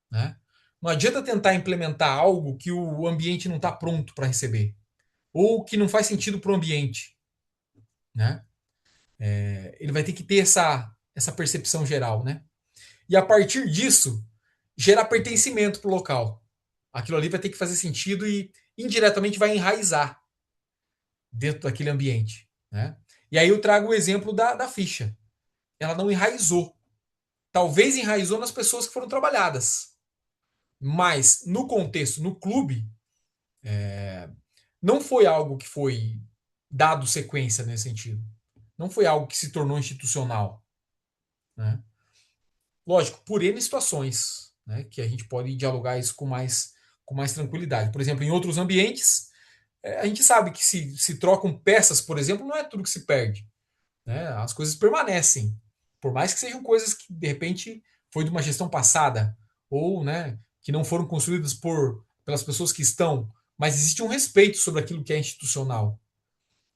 Né? Não adianta tentar implementar algo que o ambiente não está pronto para receber. Ou que não faz sentido para o ambiente. Né? Ele vai ter que ter essa percepção geral. Né? E a partir disso, gerar pertencimento para o local. Aquilo ali vai ter que fazer sentido e indiretamente vai enraizar dentro daquele ambiente. Né? E aí eu trago o exemplo da ficha. Ela não enraizou. Talvez enraizou nas pessoas que foram trabalhadas. Mas no contexto, no clube, não foi algo que foi dado sequência nesse sentido. Não foi algo que se tornou institucional. Né? Lógico, por N situações, né, que a gente pode dialogar isso com mais tranquilidade. Por exemplo, em outros ambientes, a gente sabe que se trocam peças, por exemplo, não é tudo que se perde. né? As coisas permanecem, por mais que sejam coisas que de repente foi de uma gestão passada ou, né, que não foram construídas pelas pessoas que estão, mas existe um respeito sobre aquilo que é institucional.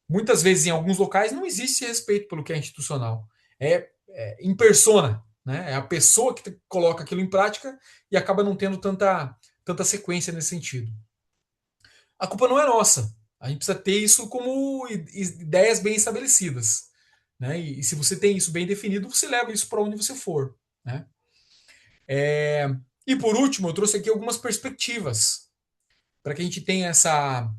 Muitas vezes em alguns locais não existe respeito pelo que é institucional. É em persona, né? É a pessoa que coloca aquilo em prática e acaba não tendo tanta sequência nesse sentido. A culpa não é nossa. A gente precisa ter isso como ideias bem estabelecidas. Né? E se você tem isso bem definido, você leva isso para onde você for. Né? É, e por último, eu trouxe aqui algumas perspectivas para que a gente tenha essa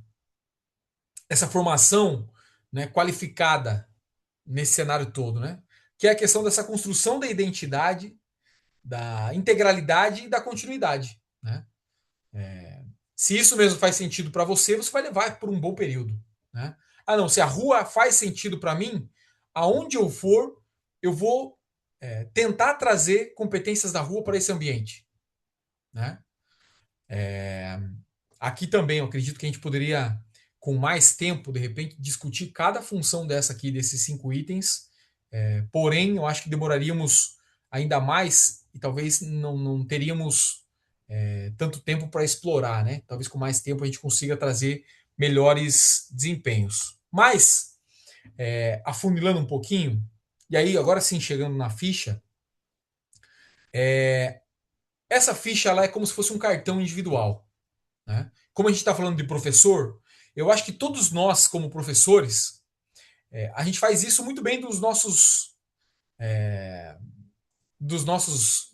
formação, né, qualificada nesse cenário todo, né? Que é a questão dessa construção da identidade, da integralidade e da continuidade. Né? Se isso mesmo faz sentido para você, você vai levar por um bom período. Né? Ah, não, se a rua faz sentido para mim, aonde eu for, eu vou tentar trazer competências da rua para esse ambiente. Né? Aqui também, eu acredito que a gente poderia, com mais tempo, de repente, discutir cada função dessa aqui, desses 5 itens. Porém, eu acho que demoraríamos ainda mais e talvez não teríamos tanto tempo para explorar, né? Talvez com mais tempo a gente consiga trazer melhores desempenhos. Mas, afunilando um pouquinho, e aí agora sim chegando na ficha, essa ficha ela é como se fosse um cartão individual. Né? Como a gente está falando de professor, eu acho que todos nós, como professores, a gente faz isso muito bem dos nossos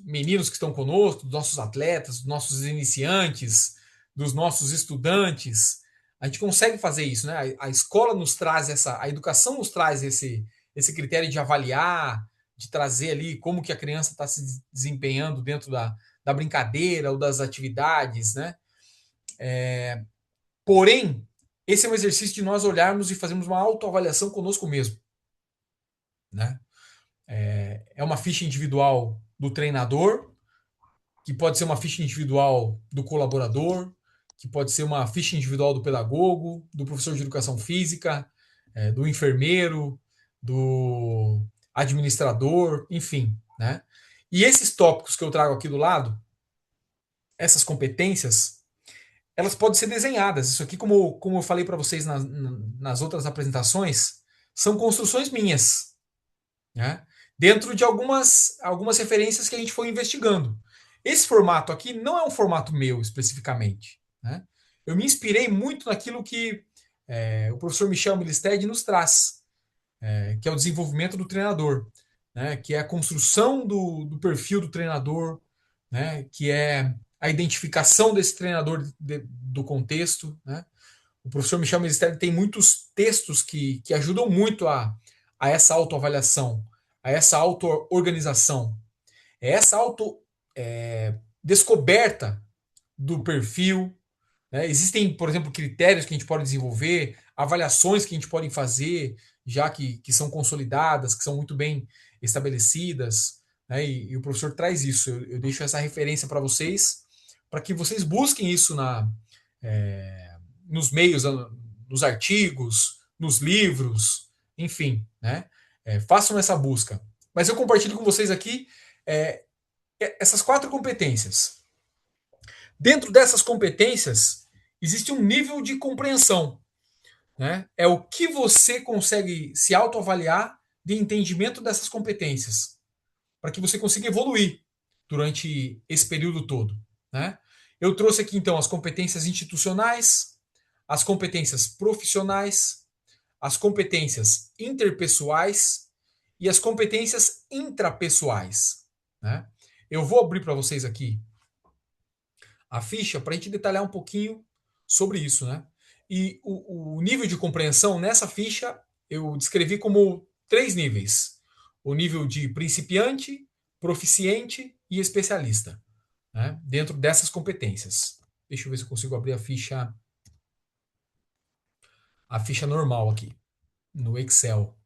meninos que estão conosco, dos nossos atletas, dos nossos iniciantes, dos nossos estudantes. A gente consegue fazer isso, né? A escola nos traz a educação nos traz esse critério de avaliar, de trazer ali como que a criança está se desempenhando dentro da brincadeira ou das atividades, né? Porém, esse é um exercício de nós olharmos e fazermos uma autoavaliação conosco mesmo, né? É uma ficha individual do treinador, que pode ser uma ficha individual do colaborador, que pode ser uma ficha individual do pedagogo, do professor de educação física, do enfermeiro, do administrador, enfim, né? E esses tópicos que eu trago aqui do lado, essas competências, elas podem ser desenhadas. Isso aqui, como eu falei para vocês nas outras apresentações, são construções minhas, né? Dentro de algumas referências que a gente foi investigando. Esse formato aqui não é um formato meu especificamente. Né? Eu me inspirei muito naquilo que o professor Michel Milstead nos traz, que é o desenvolvimento do treinador, né? Que é a construção do perfil do treinador, né? Que é a identificação desse treinador do contexto. Né? O professor Michel Milstead tem muitos textos que ajudam muito a essa autoavaliação, a essa auto-organização, é essa auto-descoberta do perfil. Né? Existem, por exemplo, critérios que a gente pode desenvolver, avaliações que a gente pode fazer, já que são consolidadas, que são muito bem estabelecidas. Né? E o professor traz isso. Eu deixo essa referência para vocês, para que vocês busquem isso nos meios, nos artigos, nos livros, enfim, né? Façam essa busca. Mas eu compartilho com vocês aqui é, essas 4 competências. Dentro dessas competências, existe um nível de compreensão. Né? É o que você consegue se autoavaliar de entendimento dessas competências, para que você consiga evoluir durante esse período todo. Né? Eu trouxe aqui, então, as competências institucionais, as competências profissionais, as competências interpessoais e as competências intrapessoais. Né? Eu vou abrir para vocês aqui a ficha para a gente detalhar um pouquinho sobre isso. Né? E o nível de compreensão nessa ficha eu descrevi como 3 níveis: o nível de principiante, proficiente e especialista, né? Dentro dessas competências. Deixa eu ver se eu consigo abrir a ficha normal aqui no Excel.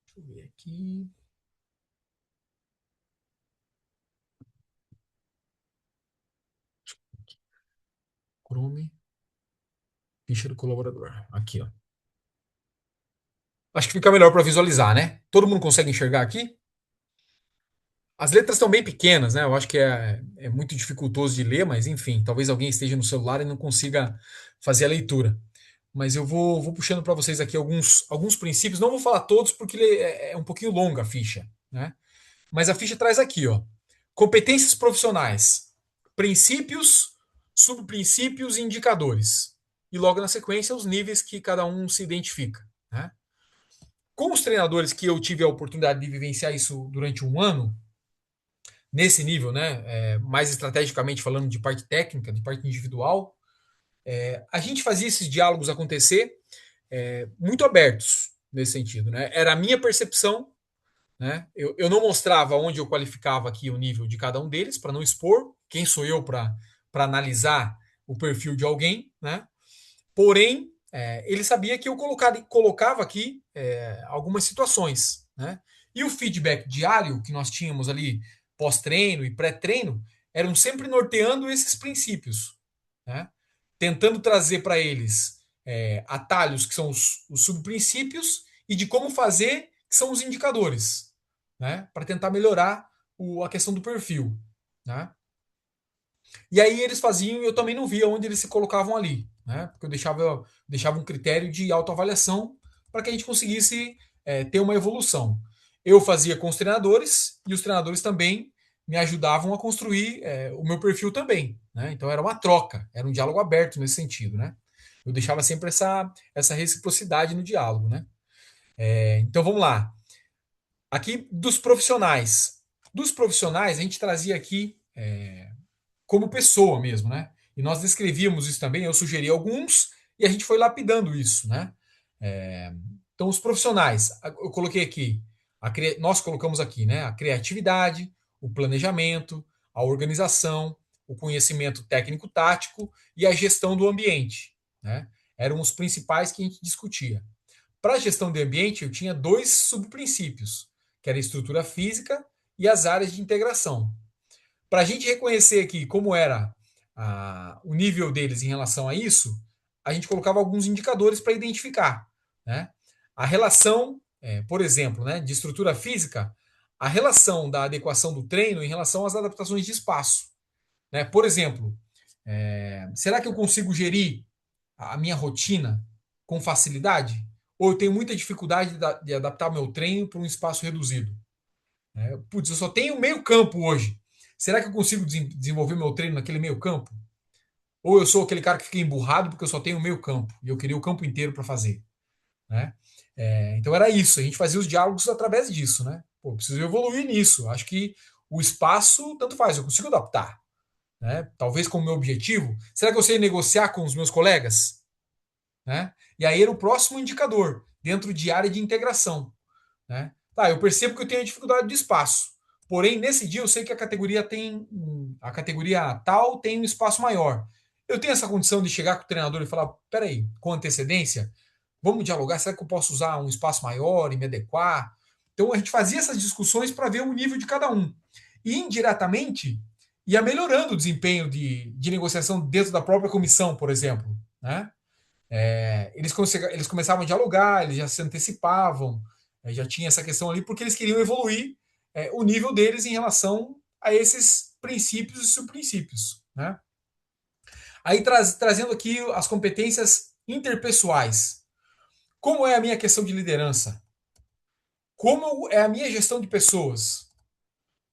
Deixa eu ver aqui. Chrome, ficha do colaborador. Aqui, ó. Acho que fica melhor para visualizar, né? Todo mundo consegue enxergar aqui? As letras estão bem pequenas, né? Eu acho que é muito dificultoso de ler, mas enfim, talvez alguém esteja no celular e não consiga fazer a leitura. Mas eu vou puxando para vocês aqui alguns princípios. Não vou falar todos porque é um pouquinho longa a ficha, né? Mas a ficha traz aqui, ó, competências profissionais, princípios, subprincípios e indicadores. E logo na sequência, os níveis que cada um se identifica, né? Com os treinadores que eu tive a oportunidade de vivenciar isso durante um ano, nesse nível, né, mais estrategicamente falando de parte técnica, de parte individual, a gente fazia esses diálogos acontecer muito abertos nesse sentido, né? Era a minha percepção, né? Eu não mostrava onde eu qualificava aqui o nível de cada um deles para não expor quem sou eu para analisar o perfil de alguém, né? Porém, ele sabia que eu colocava aqui algumas situações, né? E o feedback diário que nós tínhamos ali pós-treino e pré-treino eram sempre norteando esses princípios, né? Tentando trazer para eles atalhos que são os subprincípios e de como fazer que são os indicadores, né? Para tentar melhorar a questão do perfil, né? E aí eles faziam e eu também não via onde eles se colocavam ali, né? Porque eu deixava um critério de autoavaliação para que a gente conseguisse ter uma evolução. Eu fazia com os treinadores e os treinadores também me ajudavam a construir o meu perfil também, né? Então era uma troca, era um diálogo aberto nesse sentido, né? Eu deixava sempre essa reciprocidade no diálogo, né? Então vamos lá. Aqui dos profissionais. Dos profissionais, a gente trazia aqui como pessoa mesmo, né? E nós descrevíamos isso também, eu sugeri alguns e a gente foi lapidando isso, né? É, então, os profissionais, eu coloquei aqui, nós colocamos aqui, né? A criatividade, o planejamento, a organização, o conhecimento técnico-tático e a gestão do ambiente, né? Eram os principais que a gente discutia. Para a gestão de ambiente, eu tinha dois subprincípios, que era a estrutura física e as áreas de integração. Para a gente reconhecer aqui como era o nível deles em relação a isso, a gente colocava alguns indicadores para identificar, né? A relação, por exemplo, né, de estrutura física, a relação da adequação do treino em relação às adaptações de espaço, né? Por exemplo, será que eu consigo gerir a minha rotina com facilidade? Ou eu tenho muita dificuldade de adaptar meu treino para um espaço reduzido? Putz, eu só tenho meio campo hoje. Será que eu consigo desenvolver meu treino naquele meio campo? Ou eu sou aquele cara que fica emburrado porque eu só tenho meio campo e eu queria o campo inteiro para fazer, né? Então era isso, a gente fazia os diálogos através disso, né? Pô, preciso evoluir nisso. Acho que o espaço, tanto faz, eu consigo adaptar, né? Talvez como meu objetivo. Será que eu sei negociar com os meus colegas? Né? E aí era o próximo indicador, dentro de área de integração. Né? Tá, eu percebo que eu tenho dificuldade de espaço. Porém, nesse dia eu sei que a categoria tal tem um espaço maior. Eu tenho essa condição de chegar com o treinador e falar: peraí, com antecedência, vamos dialogar, será que eu posso usar um espaço maior e me adequar? Então a gente fazia essas discussões para ver o nível de cada um. E indiretamente ia melhorando o desempenho de negociação dentro da própria comissão, por exemplo. Né? Eles começavam a dialogar, eles já se antecipavam, já tinha essa questão ali, porque eles queriam evoluir o nível deles em relação a esses princípios e subprincípios. Né? Aí trazendo aqui as competências interpessoais. Como é a minha questão de liderança? Como é a minha gestão de pessoas?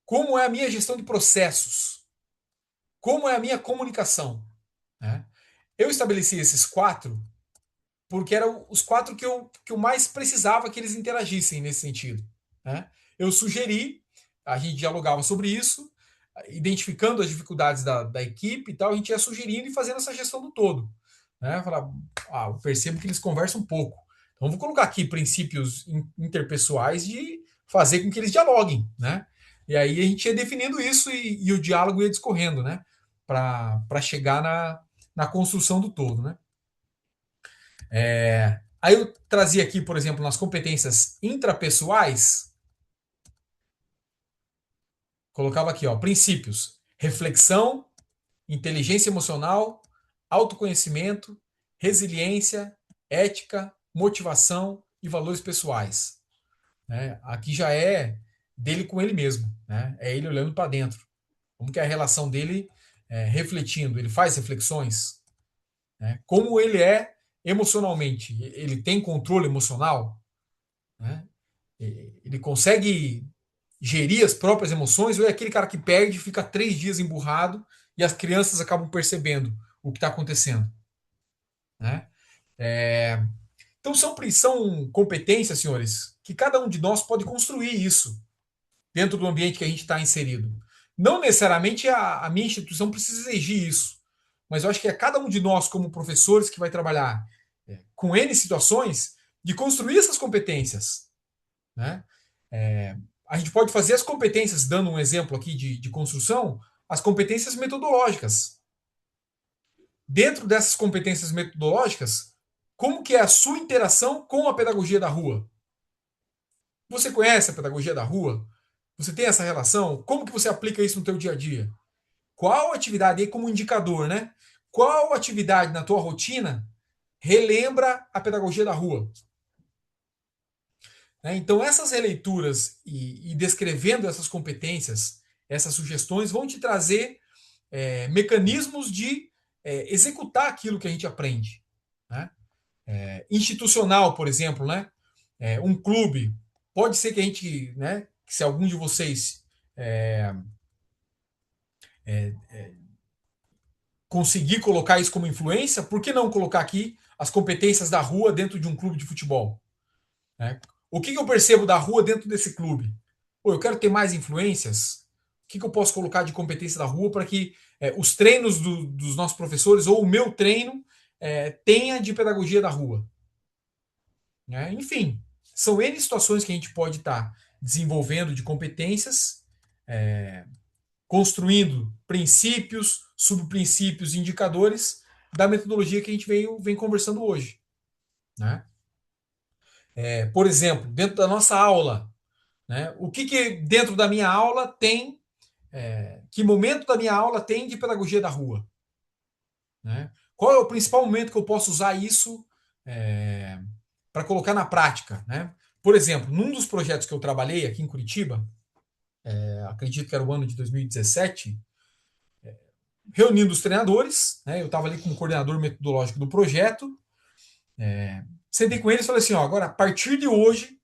Como é a minha gestão de processos? Como é a minha comunicação? Né? Eu estabeleci esses quatro porque eram os quatro que eu mais precisava que eles interagissem nesse sentido. Né? Eu sugeri, a gente dialogava sobre isso, identificando as dificuldades da equipe e tal, a gente ia sugerindo e fazendo essa gestão do todo. Né? Falar, eu percebo que eles conversam um pouco. Então, vou colocar aqui princípios interpessoais de fazer com que eles dialoguem. Né? E aí a gente ia definindo isso e o diálogo ia discorrendo, né? Para chegar na construção do todo. Né? Aí eu trazia aqui, por exemplo, nas competências intrapessoais, colocava aqui, ó, princípios: reflexão, inteligência emocional, autoconhecimento, resiliência, ética, motivação e valores pessoais. Né? Aqui já é dele com ele mesmo, né? É ele olhando para dentro. Como que é a relação dele refletindo? Ele faz reflexões, né? Como ele é emocionalmente? Ele tem controle emocional, né? Ele consegue gerir as próprias emoções ou é aquele cara que perde, fica 3 dias emburrado e as crianças acabam percebendo o que está acontecendo, né? É, então são competências, senhores, que cada um de nós pode construir isso dentro do ambiente que a gente está inserido. Não necessariamente a minha instituição precisa exigir isso, mas eu acho que é cada um de nós, como professores, que vai trabalhar com N situações, de construir essas competências. Né? A gente pode fazer as competências, dando um exemplo aqui de construção, as competências metodológicas. Dentro dessas competências metodológicas, como que é a sua interação com a pedagogia da rua? Você conhece a pedagogia da rua? Você tem essa relação? Como que você aplica isso no teu dia a dia? Qual atividade, aí como indicador, né? Qual atividade na tua rotina relembra a pedagogia da rua? Né? Então, essas releituras e descrevendo essas competências, essas sugestões, vão te trazer mecanismos de executar aquilo que a gente aprende. Né? Institucional, por exemplo, né? Um clube. Pode ser que a gente, né? Que se algum de vocês conseguir colocar isso como influência, por que não colocar aqui as competências da rua dentro de um clube de futebol? Né? O que eu percebo da rua dentro desse clube? Pô, eu quero ter mais influências. O que eu posso colocar de competência da rua para que os treinos dos nossos professores ou o meu treino tenha de pedagogia da rua? Né? Enfim, são N situações que a gente pode estar desenvolvendo de competências, construindo princípios, subprincípios e indicadores da metodologia que a gente vem conversando hoje. Né? Por exemplo, dentro da nossa aula, né, o que dentro da minha aula tem, que momento da minha aula tem de pedagogia da rua? Né? Qual é o principal momento que eu posso usar isso para colocar na prática? Né? Por exemplo, num dos projetos que eu trabalhei aqui em Curitiba, acredito que era o ano de 2017, reunindo os treinadores, né, eu estava ali como coordenador metodológico do projeto, sentei com eles e falei assim, ó, agora a partir de hoje,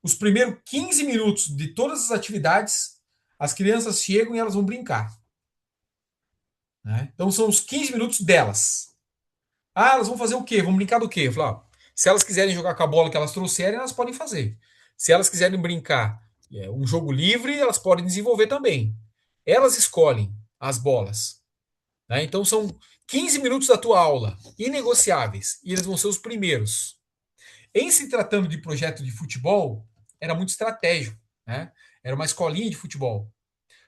os primeiros 15 minutos de todas as atividades, as crianças chegam e elas vão brincar. Né? Então são os 15 minutos delas. Ah, elas vão fazer o quê? Vão brincar do quê? Eu falei, ó, se elas quiserem jogar com a bola que elas trouxerem, elas podem fazer. Se elas quiserem brincar um jogo livre, elas podem desenvolver também. Elas escolhem as bolas. Né? Então são 15 minutos da tua aula, inegociáveis, e eles vão ser os primeiros. Em se tratando de projeto de futebol, era muito estratégico. Né? Era uma escolinha de futebol.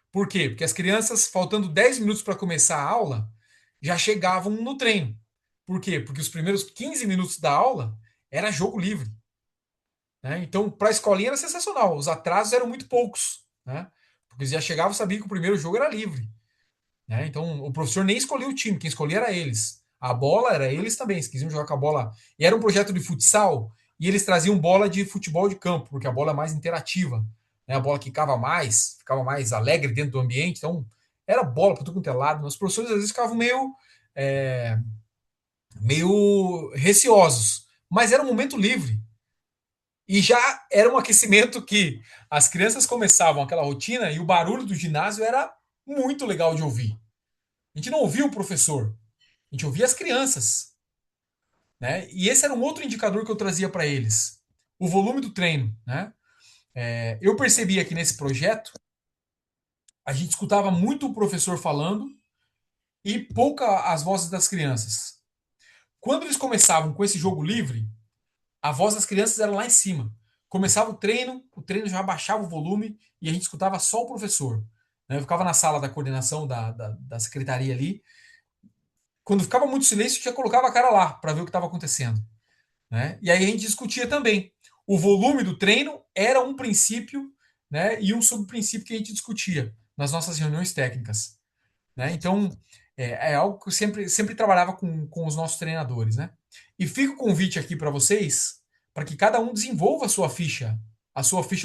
Por quê? Porque as crianças, faltando 10 minutos para começar a aula, já chegavam no treino. Por quê? Porque os primeiros 15 minutos da aula era jogo livre. Né? Então, para a escolinha era sensacional. Os atrasos eram muito poucos. Né? Porque eles já chegavam e sabiam que o primeiro jogo era livre. Né? Então, o professor nem escolhia o time, quem escolhia era eles. A bola era eles também, se quisiam jogar com a bola. E era um projeto de futsal, e eles traziam bola de futebol de campo, porque a bola é mais interativa. Né? A bola quicava mais, ficava mais alegre dentro do ambiente. Então, era bola para tudo quanto é lado. Os professores às vezes ficavam meio receosos, mas era um momento livre. E já era um aquecimento que as crianças começavam aquela rotina e o barulho do ginásio era muito legal de ouvir. A gente não ouvia o professor, a gente ouvia as crianças. Né? E esse era um outro indicador que eu trazia para eles. O volume do treino. Né? Eu percebia que nesse projeto a gente escutava muito o professor falando e pouca as vozes das crianças. Quando eles começavam com esse jogo livre, a voz das crianças era lá em cima. Começava o treino já baixava o volume e a gente escutava só o professor. Né? Eu ficava na sala da coordenação da secretaria ali. Quando ficava muito silêncio, eu já colocava a cara lá para ver o que estava acontecendo. Né? E aí a gente discutia também. O volume do treino era um princípio, né, e um subprincípio que a gente discutia nas nossas reuniões técnicas. Né? Então, é algo que eu sempre trabalhava com os nossos treinadores. Né? E fica o convite aqui para vocês, para que cada um desenvolva a sua ficha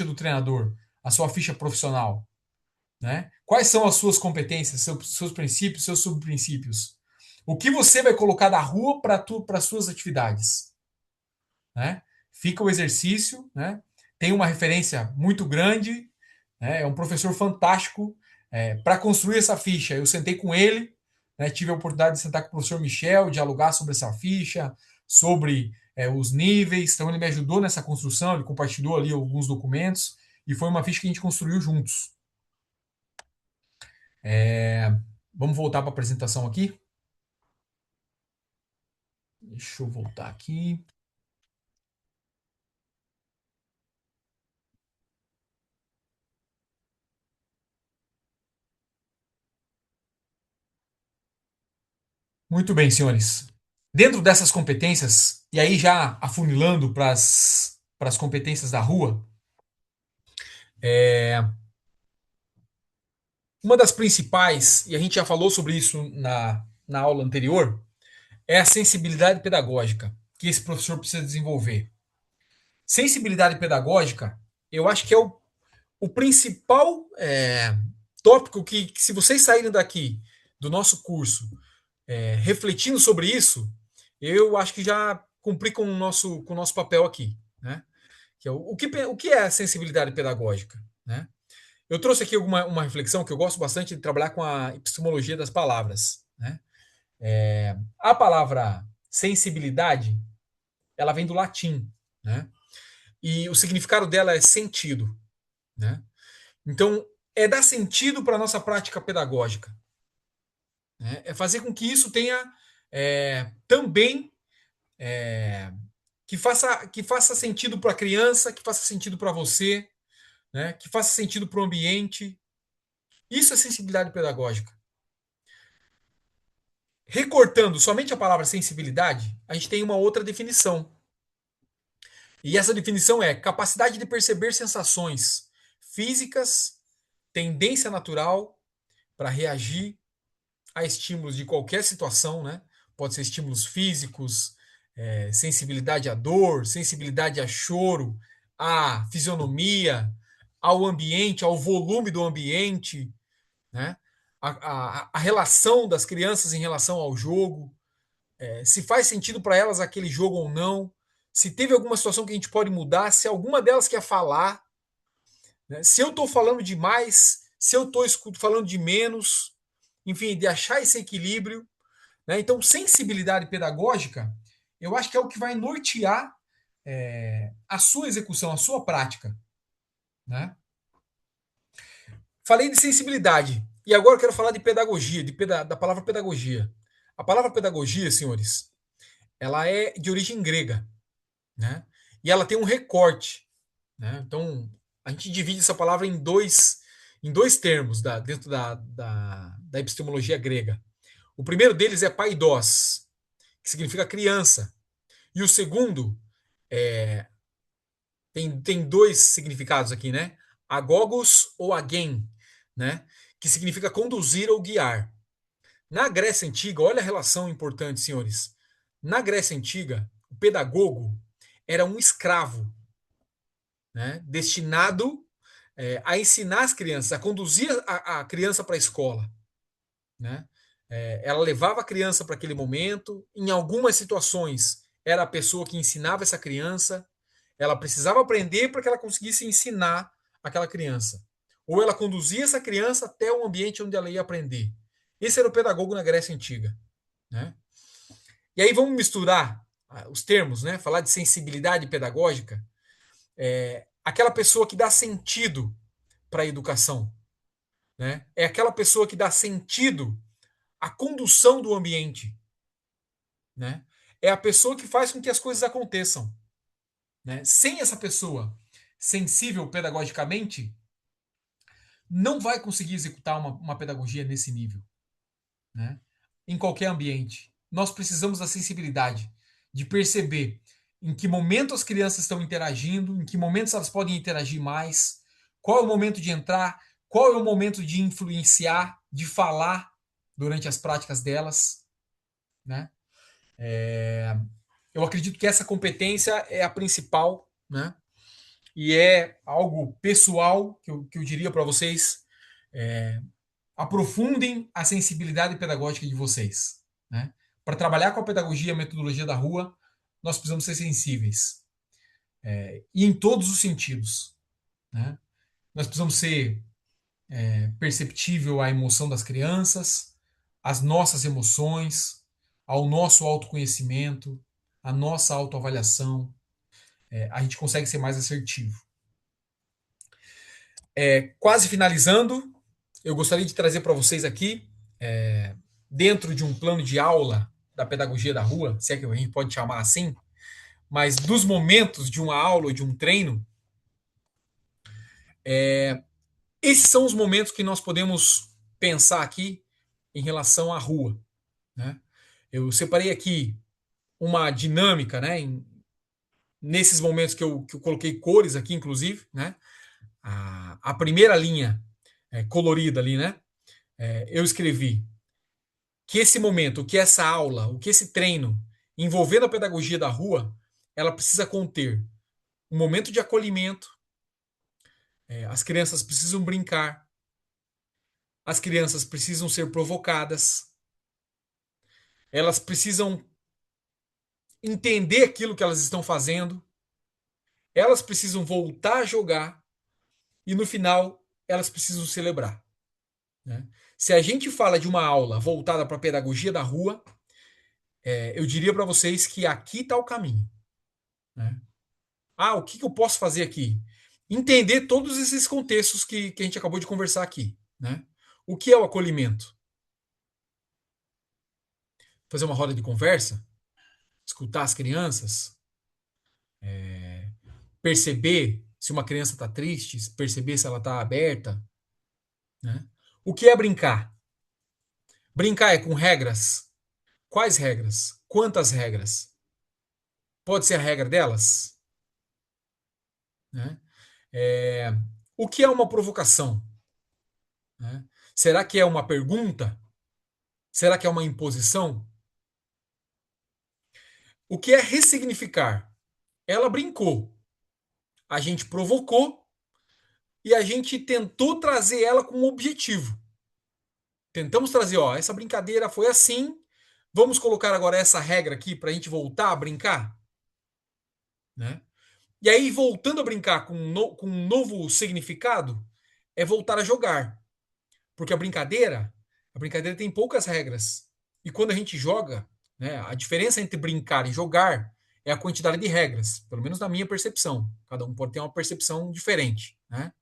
do treinador, a sua ficha profissional, né? Quais são as suas competências, seus princípios, seus subprincípios? O que você vai colocar da rua para as suas atividades, né? Fica o exercício, né? Tem uma referência muito grande, né? É um professor fantástico para construir essa ficha. Eu sentei com ele, né? Tive a oportunidade de sentar com o professor Michel, dialogar sobre essa ficha, sobre os níveis. Então ele me ajudou nessa construção, ele compartilhou ali alguns documentos e foi uma ficha que a gente construiu juntos. Vamos voltar para a apresentação aqui. Deixa eu voltar aqui. Muito bem, senhores. Dentro dessas competências, e aí já afunilando para as competências da rua, uma das principais, e a gente já falou sobre isso na aula anterior, é a sensibilidade pedagógica que esse professor precisa desenvolver. Sensibilidade pedagógica, eu acho que é o principal tópico que, se vocês saírem daqui do nosso curso refletindo sobre isso, eu acho que já cumpri com o nosso papel aqui, né? Que é o que é a sensibilidade pedagógica, né? Eu trouxe aqui uma reflexão que eu gosto bastante de trabalhar com a epistemologia das palavras, né? A palavra sensibilidade, ela vem do latim, né? E o significado dela é sentido, né? Então, é dar sentido para a nossa prática pedagógica, né? É fazer com que isso tenha também que faça sentido para a criança, que faça sentido para você, né? Que faça sentido para o ambiente. Isso é sensibilidade pedagógica. Recortando somente a palavra sensibilidade, a gente tem uma outra definição. E essa definição é capacidade de perceber sensações físicas, tendência natural para reagir a estímulos de qualquer situação, né? Pode ser estímulos físicos, sensibilidade à dor, sensibilidade a choro, à fisionomia, ao ambiente, ao volume do ambiente, né? A relação das crianças em relação ao jogo, se faz sentido para elas aquele jogo ou não, se teve alguma situação que a gente pode mudar, se alguma delas quer falar, né? Se eu estou falando demais, se eu estou falando de menos, enfim, de achar esse equilíbrio, né? Então, sensibilidade pedagógica, eu acho que é o que vai nortear a sua execução, a sua prática, né? Falei de sensibilidade e agora eu quero falar de pedagogia, da palavra pedagogia. A palavra pedagogia, senhores, ela é de origem grega, né? E ela tem um recorte, né? Então, a gente divide essa palavra em dois termos dentro da epistemologia grega. O primeiro deles é paidos, que significa criança. E o segundo tem dois significados aqui, né? Agogos ou agen, né? Que significa conduzir ou guiar. Na Grécia Antiga, olha a relação importante, senhores. Na Grécia Antiga, o pedagogo era um escravo, né? Destinado a ensinar as crianças, a conduzir a criança para a escola, né? Ela levava a criança para aquele momento. Em algumas situações, era a pessoa que ensinava essa criança. Ela precisava aprender para que ela conseguisse ensinar aquela criança. Ou ela conduzia essa criança até o ambiente onde ela ia aprender. Esse era o pedagogo na Grécia Antiga, né? E aí vamos misturar os termos, né? Falar de sensibilidade pedagógica. Aquela pessoa que dá sentido para a educação, né? É aquela pessoa que dá sentido à condução do ambiente, né? É a pessoa que faz com que as coisas aconteçam, né? Sem essa pessoa sensível pedagogicamente, não vai conseguir executar uma pedagogia nesse nível, né? Em qualquer ambiente. Nós precisamos da sensibilidade, de perceber em que momento as crianças estão interagindo, em que momentos elas podem interagir mais, qual é o momento de entrar, qual é o momento de influenciar, de falar durante as práticas delas, né? eu acredito que essa competência é a principal, né? E é algo pessoal que eu diria para vocês: é, aprofundem a sensibilidade pedagógica de vocês, né? Para trabalhar com a pedagogia, a metodologia da rua, nós precisamos ser sensíveis, e em todos os sentidos, né? Nós precisamos ser perceptível à emoção das crianças, às nossas emoções, ao nosso autoconhecimento, à nossa autoavaliação. A gente consegue ser mais assertivo. Quase finalizando, eu gostaria de trazer para vocês aqui, dentro de um plano de aula da pedagogia da rua, se é que a gente pode chamar assim, mas dos momentos de uma aula ou de um treino, esses são os momentos que nós podemos pensar aqui em relação à rua, né? Eu separei aqui uma dinâmica, né? Nesses momentos que eu coloquei cores aqui, inclusive, né? A primeira linha colorida ali, né? Eu escrevi que esse momento, que essa aula, o que esse treino envolvendo a pedagogia da rua, ela precisa conter um momento de acolhimento. As crianças precisam brincar, as crianças precisam ser provocadas, elas precisam entender aquilo que elas estão fazendo, elas precisam voltar a jogar e no final elas precisam celebrar, né? Se a gente fala de uma aula voltada para a pedagogia da rua, eu diria para vocês que aqui está o caminho, né? O que eu posso fazer aqui? Entender todos esses contextos que a gente acabou de conversar aqui, né? O que é o acolhimento? Fazer uma roda de conversa, escutar as crianças, perceber se uma criança está triste, perceber se ela está aberta, né? O que é brincar? Brincar é com regras? Quais regras? Quantas regras? Pode ser a regra delas? Né? É, o que é uma provocação? Né? Será que é uma pergunta? Será que é uma imposição? O que é ressignificar? Ela brincou, a gente provocou e a gente tentou trazer ela com um objetivo. Tentamos trazer, ó, essa brincadeira foi assim, vamos colocar agora essa regra aqui para a gente voltar a brincar, né? E aí, voltando a brincar com um novo significado, é voltar a jogar. Porque a brincadeira tem poucas regras. E quando a gente joga, né, a diferença entre brincar e jogar é a quantidade de regras, pelo menos na minha percepção. Cada um pode ter uma percepção diferente, né?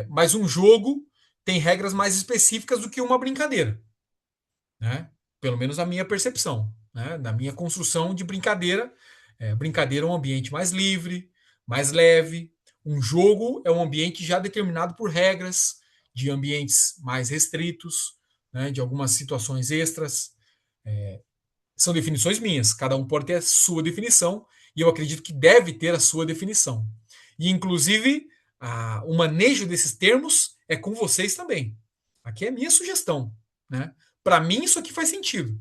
Mas um jogo tem regras mais específicas do que uma brincadeira, né? Pelo menos na minha percepção, né? Na minha construção de brincadeira. Brincadeira é um ambiente mais livre, mais leve. Um jogo é um ambiente já determinado por regras, de ambientes mais restritos, né? De algumas situações extras. São definições minhas, cada um pode ter a sua definição, e eu acredito que deve ter a sua definição. E, inclusive, o manejo desses termos é com vocês também. Aqui é a minha sugestão, né? Para mim, isso aqui faz sentido,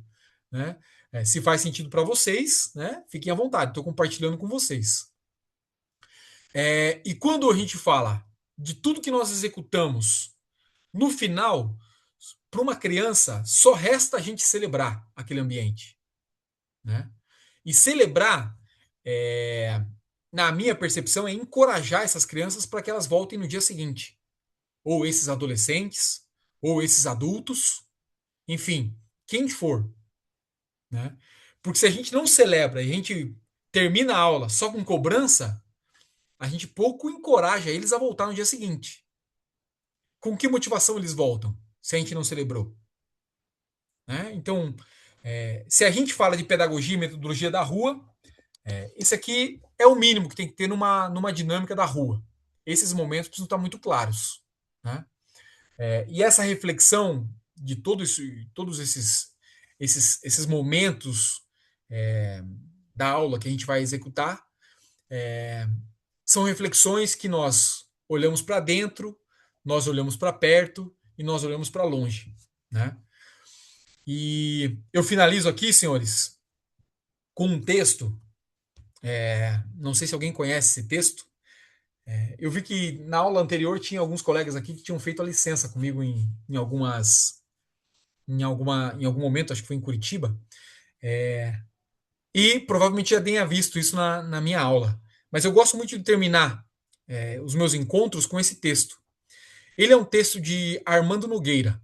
né? Se faz sentido para vocês, né? Fiquem à vontade, estou compartilhando com vocês. E quando a gente fala de tudo que nós executamos, no final, para uma criança, só resta a gente celebrar aquele ambiente, né? E celebrar, é, na minha percepção, é encorajar essas crianças para que elas voltem no dia seguinte. Ou esses adolescentes, ou esses adultos, enfim, quem for, né? Porque se a gente não celebra e a gente termina a aula só com cobrança, a gente pouco encoraja eles a voltar no dia seguinte. Com que motivação eles voltam se a gente não celebrou? Né? Então, se a gente fala de pedagogia e metodologia da rua, esse aqui é o mínimo que tem que ter numa dinâmica da rua. Esses momentos precisam estar muito claros, né? E essa reflexão de todos esses momentos é, da aula que a gente vai executar são reflexões que nós olhamos para dentro, nós olhamos para perto e nós olhamos para longe, né? E eu finalizo aqui, senhores, com um texto. Não sei se alguém conhece esse texto. Eu vi que na aula anterior tinha alguns colegas aqui que tinham feito a licença comigo em algumas, em algum momento, acho que foi em Curitiba, e provavelmente já tenha visto isso na minha aula. Mas eu gosto muito de terminar os meus encontros com esse texto. Ele é um texto de Armando Nogueira,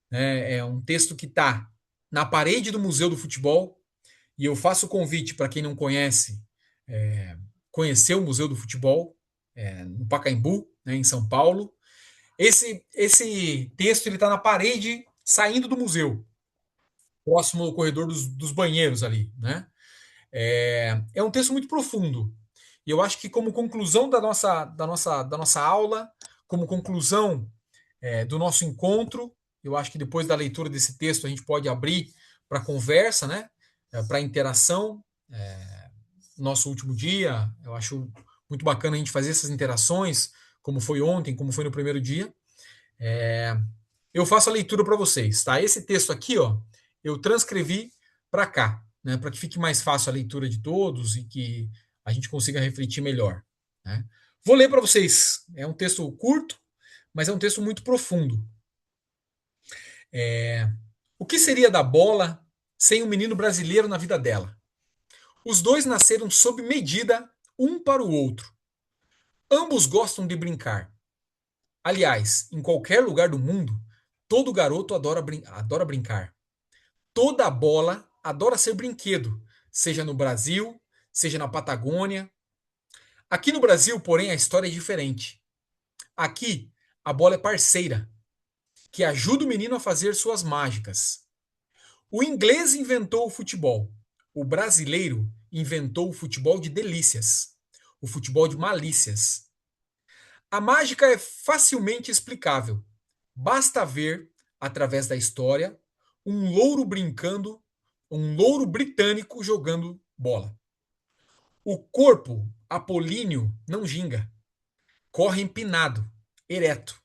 né? É um texto que está na parede do Museu do Futebol, e eu faço o convite para quem não conhece conhecer o Museu do Futebol, no Pacaembu, né, em São Paulo. Esse texto ele está na parede saindo do museu, próximo ao corredor dos banheiros ali, né? É um texto muito profundo. E eu acho que como conclusão da nossa aula, como conclusão do nosso encontro, eu acho que depois da leitura desse texto a gente pode abrir para conversa, né? Para interação. Nosso último dia, eu acho muito bacana a gente fazer essas interações, como foi ontem, como foi no primeiro dia. Eu faço a leitura para vocês, tá? Esse texto aqui, ó, eu transcrevi para cá, né? Para que fique mais fácil a leitura de todos e que a gente consiga refletir melhor, né? Vou ler para vocês. É um texto curto, mas é um texto muito profundo. O que seria da bola sem um menino brasileiro na vida dela? Os dois nasceram sob medida, um para o outro. Ambos gostam de brincar. Aliás, em qualquer lugar do mundo, todo garoto adora brincar. Toda bola adora ser brinquedo, seja no Brasil, seja na Patagônia. Aqui no Brasil, porém, a história é diferente. Aqui, a bola é parceira, que ajuda o menino a fazer suas mágicas. O inglês inventou o futebol. O brasileiro inventou o futebol de delícias, o futebol de malícias. A mágica é facilmente explicável. Basta ver, através da história, um louro brincando, um louro britânico jogando bola. O corpo apolíneo não ginga, corre empinado, ereto.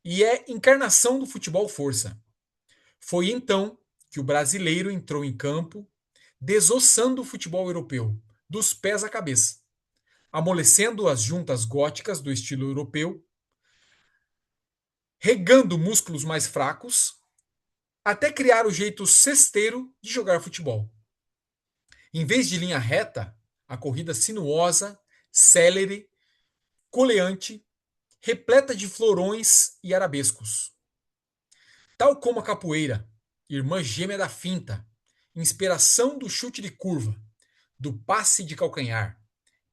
E é encarnação do futebol força. Foi então que o brasileiro entrou em campo, desossando o futebol europeu, dos pés à cabeça, amolecendo as juntas góticas do estilo europeu, regando músculos mais fracos, até criar o jeito cesteiro de jogar futebol. Em vez de linha reta, a corrida sinuosa, célere, coleante, repleta de florões e arabescos. Tal como a capoeira, irmã gêmea da finta, inspiração do chute de curva, do passe de calcanhar,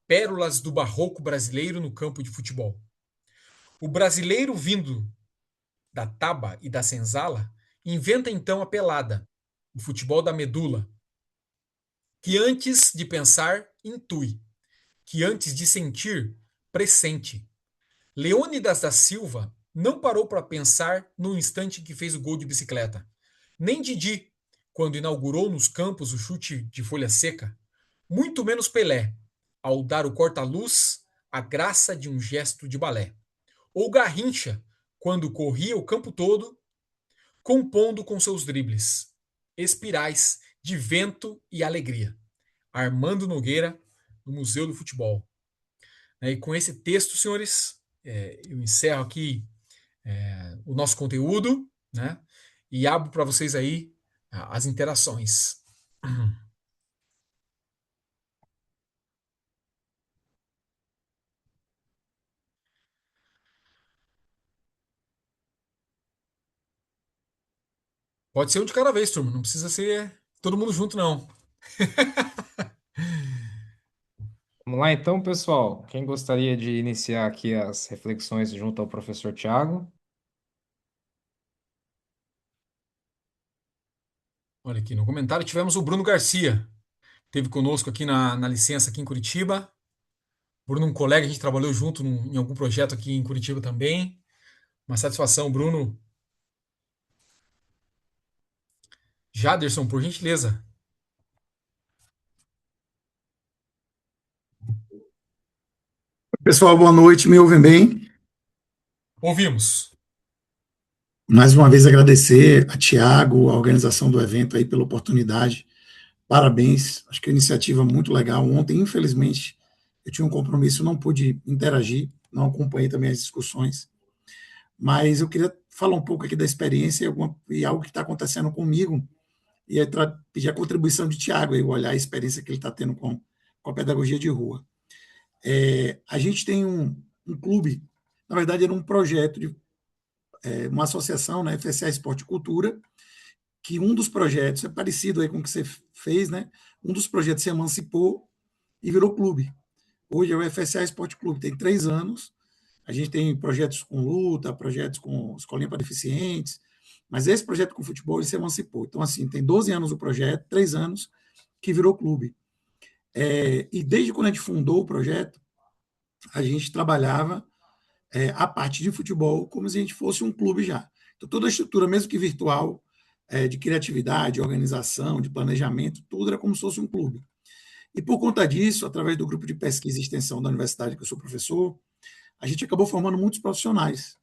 pérolas do barroco brasileiro no campo de futebol. O brasileiro vindo da taba e da senzala inventa então a pelada, o futebol da medula, que antes de pensar, intui, que antes de sentir, pressente. Leônidas da Silva não parou para pensar no instante em que fez o gol de bicicleta. Nem Didi, quando inaugurou nos campos o chute de folha seca. Muito menos Pelé, ao dar o corta-luz, a graça de um gesto de balé. Ou Garrincha, quando corria o campo todo, compondo com seus dribles, espirais de vento e alegria. Armando Nogueira, no Museu do Futebol. E com esse texto, senhores, eu encerro aqui o nosso conteúdo, né? E abro para vocês aí as interações. Pode ser um de cada vez, turma. Não precisa ser todo mundo junto, não. Vamos lá então, pessoal. Quem gostaria de iniciar aqui as reflexões junto ao professor Tiago? Olha aqui no comentário tivemos o Bruno Garcia. Teve conosco aqui na licença aqui em Curitiba. Bruno, um colega, a gente trabalhou junto em algum projeto aqui em Curitiba também. Uma satisfação, Bruno. Jaderson, por gentileza. Pessoal, boa noite, me ouvem bem? Ouvimos. Mais uma vez agradecer a Tiago, a organização do evento aí pela oportunidade de Parabéns, acho que é uma iniciativa muito legal. Ontem, infelizmente, eu tinha um compromisso, não pude interagir, não acompanhei também as discussões, mas eu queria falar um pouco aqui da experiência e algo que está acontecendo comigo, e aí pedir a contribuição de Tiago, olhar a experiência que ele está tendo com a pedagogia de rua. A gente tem um clube, na verdade era um projeto, uma associação, né, FSA Esporte e Cultura, que um dos projetos é parecido aí com o que você fez, né? Um dos projetos se emancipou e virou clube. Hoje é o FSA Esporte Clube, tem 3 anos. A gente tem projetos com luta, projetos com escolinha para deficientes, mas esse projeto com futebol ele se emancipou. Então, assim, tem 12 anos o projeto, 3 anos que virou clube. E desde quando a gente fundou o projeto, a gente trabalhava a parte de futebol como se a gente fosse um clube já. Então, toda a estrutura, mesmo que virtual, de criatividade, organização, de planejamento, tudo era como se fosse um clube. E por conta disso, através do grupo de pesquisa e extensão da universidade que eu sou professor, a gente acabou formando muitos profissionais.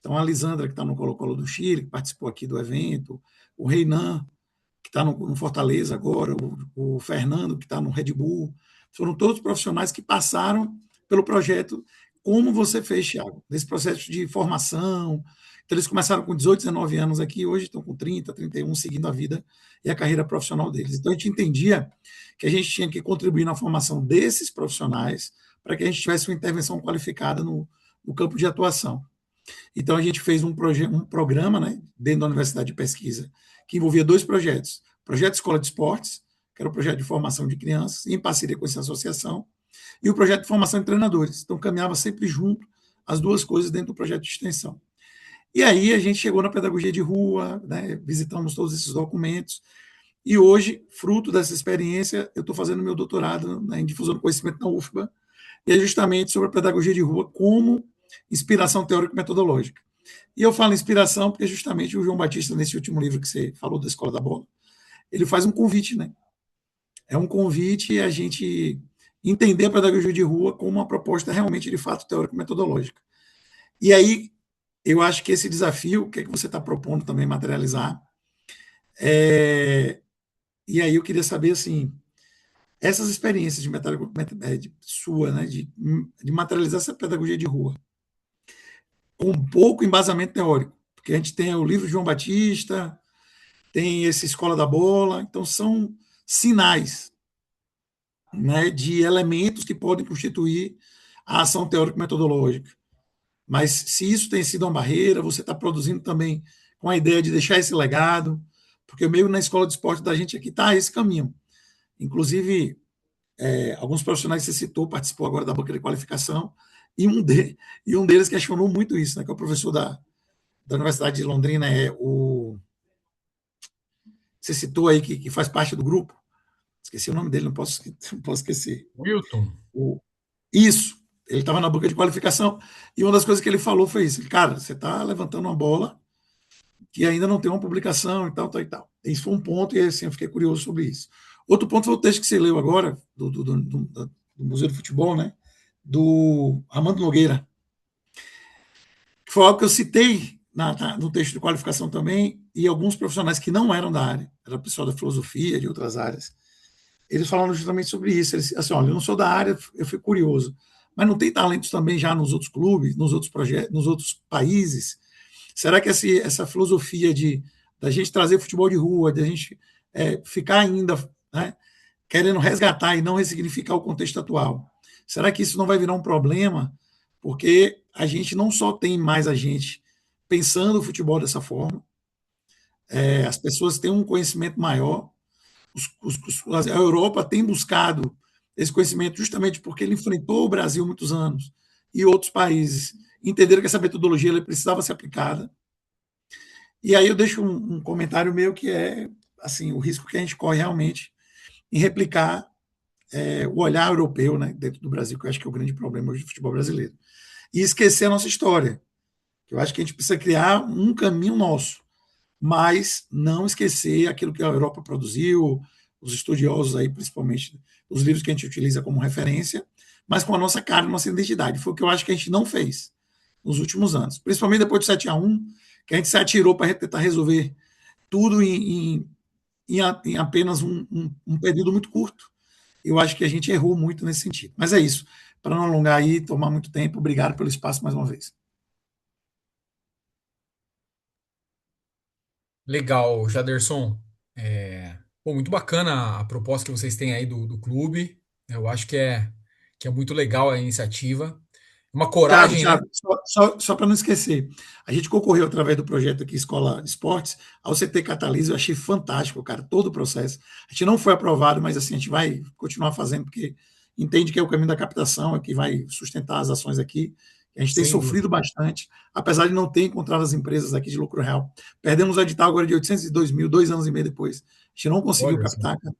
Então, a Lisandra, que está no Colo-Colo do Chile, que participou aqui do evento, o Reinan, que está no Fortaleza agora, o Fernando, que está no Red Bull, foram todos profissionais que passaram pelo projeto, como você fez, Thiago, nesse processo de formação. Então, eles começaram com 18, 19 anos aqui, hoje estão com 30, 31, seguindo a vida e a carreira profissional deles. Então, a gente entendia que a gente tinha que contribuir na formação desses profissionais para que a gente tivesse uma intervenção qualificada no campo de atuação. Então, a gente fez um programa, né, dentro da Universidade de Pesquisa, que envolvia 2 projetos. O projeto Escola de Esportes, que era o projeto de formação de crianças, em parceria com essa associação, e o projeto de formação de treinadores. Então, caminhava sempre junto as 2 coisas dentro do projeto de extensão. E aí a gente chegou na pedagogia de rua, né, visitamos todos esses documentos, e hoje, fruto dessa experiência, eu estou fazendo meu doutorado, né, em difusão do conhecimento na UFBA, e é justamente sobre a pedagogia de rua como inspiração teórico-metodológica. E eu falo inspiração porque justamente o João Batista, nesse último livro que você falou da Escola da Bola, ele faz um convite, né? É um convite a gente entender a pedagogia de rua como uma proposta realmente, de fato, teórico-metodológica. E aí, eu acho que esse desafio, que é que você está propondo também materializar, e aí eu queria saber, assim, essas experiências de sua, né, de materializar essa pedagogia de rua, com pouco embasamento teórico, porque a gente tem o livro de João Batista, tem esse Escola da Bola, então são sinais, né, de elementos que podem constituir a ação teórico-metodológica. Mas se isso tem sido uma barreira, você está produzindo também com a ideia de deixar esse legado, porque meio na escola de esporte da gente aqui está esse caminho. Inclusive, alguns profissionais que você citou participou agora da banca de qualificação, e um deles questionou muito isso, né, que é o professor da Universidade de Londrina, você citou aí que faz parte do grupo, esqueci o nome dele, não posso esquecer. Wilton. Isso, ele estava na banca de qualificação, e uma das coisas que ele falou foi isso: cara, você está levantando uma bola que ainda não tem uma publicação e tal, tal e tal. Isso foi um ponto, e assim, eu fiquei curioso sobre isso. Outro ponto foi o texto que você leu agora, do Museu do Futebol, né? Do Armando Nogueira, que foi algo que eu citei no texto de qualificação também, e alguns profissionais que não eram da área, era pessoal da filosofia, de outras áreas, eles falaram justamente sobre isso. Eles, assim, olha, eu não sou da área, eu fui curioso, mas não tem talentos também já nos outros clubes, nos outros projetos, nos outros países? Será que essa filosofia da gente trazer futebol de rua, da gente ficar ainda, né, querendo resgatar e não ressignificar o contexto atual, será que isso não vai virar um problema? Porque a gente não só tem mais a gente pensando o futebol dessa forma, as pessoas têm um conhecimento maior, a Europa tem buscado esse conhecimento justamente porque ele enfrentou o Brasil muitos anos e outros países entenderam que essa metodologia ela precisava ser aplicada. E aí eu deixo um comentário meu que é assim o risco que a gente corre realmente em replicar o olhar europeu, né, dentro do Brasil, que eu acho que é o grande problema hoje do futebol brasileiro. E esquecer a nossa história, que eu acho que a gente precisa criar um caminho nosso, mas não esquecer aquilo que a Europa produziu, os estudiosos aí, principalmente os livros que a gente utiliza como referência, mas com a nossa cara, a nossa identidade. Foi o que eu acho que a gente não fez nos últimos anos, principalmente depois do 7-1, que a gente se atirou para tentar resolver tudo em em apenas um período muito curto. Eu acho que a gente errou muito nesse sentido. Mas é isso. Para não alongar aí, tomar muito tempo, obrigado pelo espaço mais uma vez. Legal, Jaderson. Pô, muito bacana a proposta que vocês têm aí do clube. Eu acho que é muito legal a iniciativa. Uma Thiago, coragem, né? Thiago, só para não esquecer, a gente concorreu através do projeto aqui Escola de Esportes ao CT Catalise, eu achei fantástico, cara, todo o processo. A gente não foi aprovado, mas assim, a gente vai continuar fazendo, porque entende que é o caminho da captação, é que vai sustentar as ações aqui. A gente tem Sem sofrido dúvida. bastante, apesar de não ter encontrado as empresas aqui de lucro real. Perdemos o edital agora de 802 mil, 2 anos e meio depois. A gente não conseguiu Olha só. captar, cara.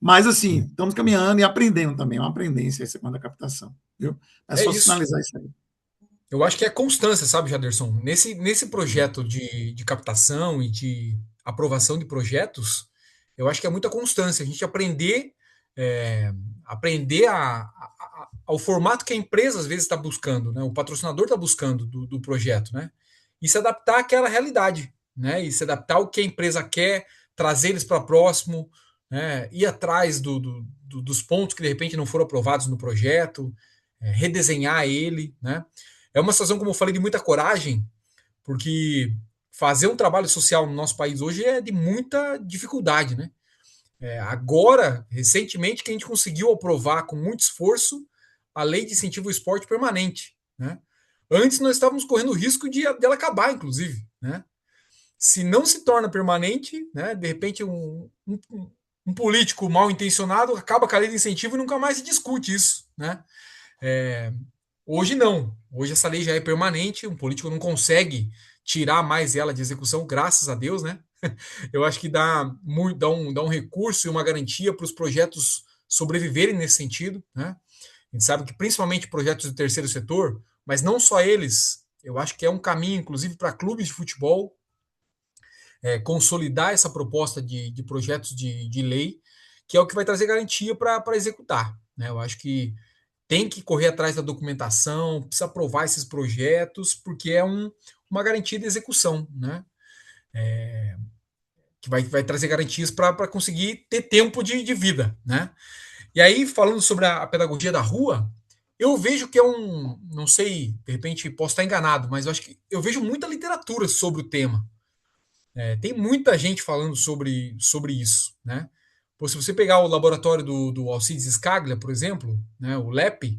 Mas assim, estamos caminhando e aprendendo também, é uma aprendência essa quando a captação, viu? É É só isso. sinalizar isso aí. Eu acho que é constância, sabe, Jaderson? Nesse projeto de captação e de aprovação de projetos, eu acho que é muita constância. A gente é, aprender ao formato que a empresa às vezes está buscando, né? O patrocinador está buscando do projeto, né? E se adaptar àquela realidade, né? E se adaptar ao que a empresa quer, trazer eles para próximo, né? Ir atrás dos pontos que de repente não foram aprovados no projeto, redesenhar ele, né? É uma situação, como eu falei, de muita coragem, porque fazer um trabalho social no nosso país hoje é de muita dificuldade, né? Agora, recentemente, que a gente conseguiu aprovar com muito esforço a lei de incentivo ao esporte permanente, né? Antes nós estávamos correndo o risco de dela acabar, inclusive, né? Se não se torna permanente, né? De repente um político mal intencionado acaba com a lei de incentivo e nunca mais se discute isso, né? É, Hoje não. Hoje essa lei já é permanente, um político não consegue tirar mais ela de execução, graças a Deus, né? Eu acho que dá um recurso e uma garantia para os projetos sobreviverem nesse sentido, né? A gente sabe que principalmente projetos do terceiro setor, mas não só eles, eu acho que é um caminho, inclusive, para clubes de futebol consolidar essa proposta de projetos de lei, que é o que vai trazer garantia para executar. Né? Eu acho que tem que correr atrás da documentação, precisa aprovar esses projetos, porque é uma garantia de execução, né? Que vai trazer garantias para conseguir ter tempo de vida, né? E aí, falando sobre a pedagogia da rua, eu vejo que não sei, de repente posso estar enganado, mas eu acho que eu vejo muita literatura sobre o tema. Tem muita gente falando sobre isso, né? Pô, se você pegar o laboratório do Alcides Scaglia, por exemplo, né, o LEP,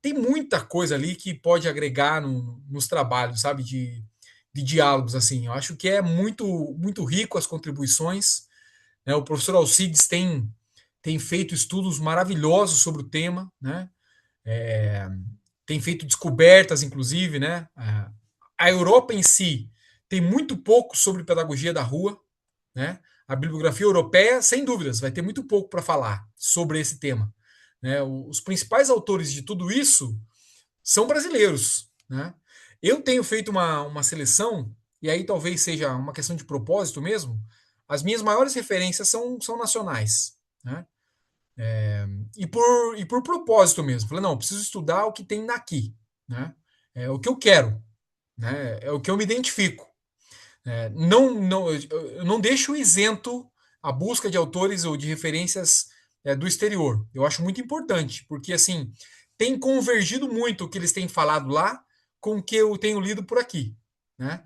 tem muita coisa ali que pode agregar nos trabalhos, sabe, de diálogos, assim. Eu acho que é muito rico as contribuições, né? O professor Alcides tem feito estudos maravilhosos sobre o tema, né? É, Tem feito descobertas, inclusive, né? A Europa em si tem muito pouco sobre pedagogia da rua, né? A bibliografia europeia, sem dúvidas, vai ter muito pouco para falar sobre esse tema. Né? Os principais autores de tudo isso são brasileiros. Né? Eu tenho feito uma seleção, e aí talvez seja uma questão de propósito mesmo. As minhas maiores referências são nacionais. Né? E por propósito mesmo. Falei, não, eu preciso estudar o que tem daqui. Né? É o que eu quero. Né? É o que eu me identifico. Eu não deixo isento a busca de autores ou de referências do exterior. Eu acho muito importante, porque assim tem convergido muito o que eles têm falado lá com o que eu tenho lido por aqui, né?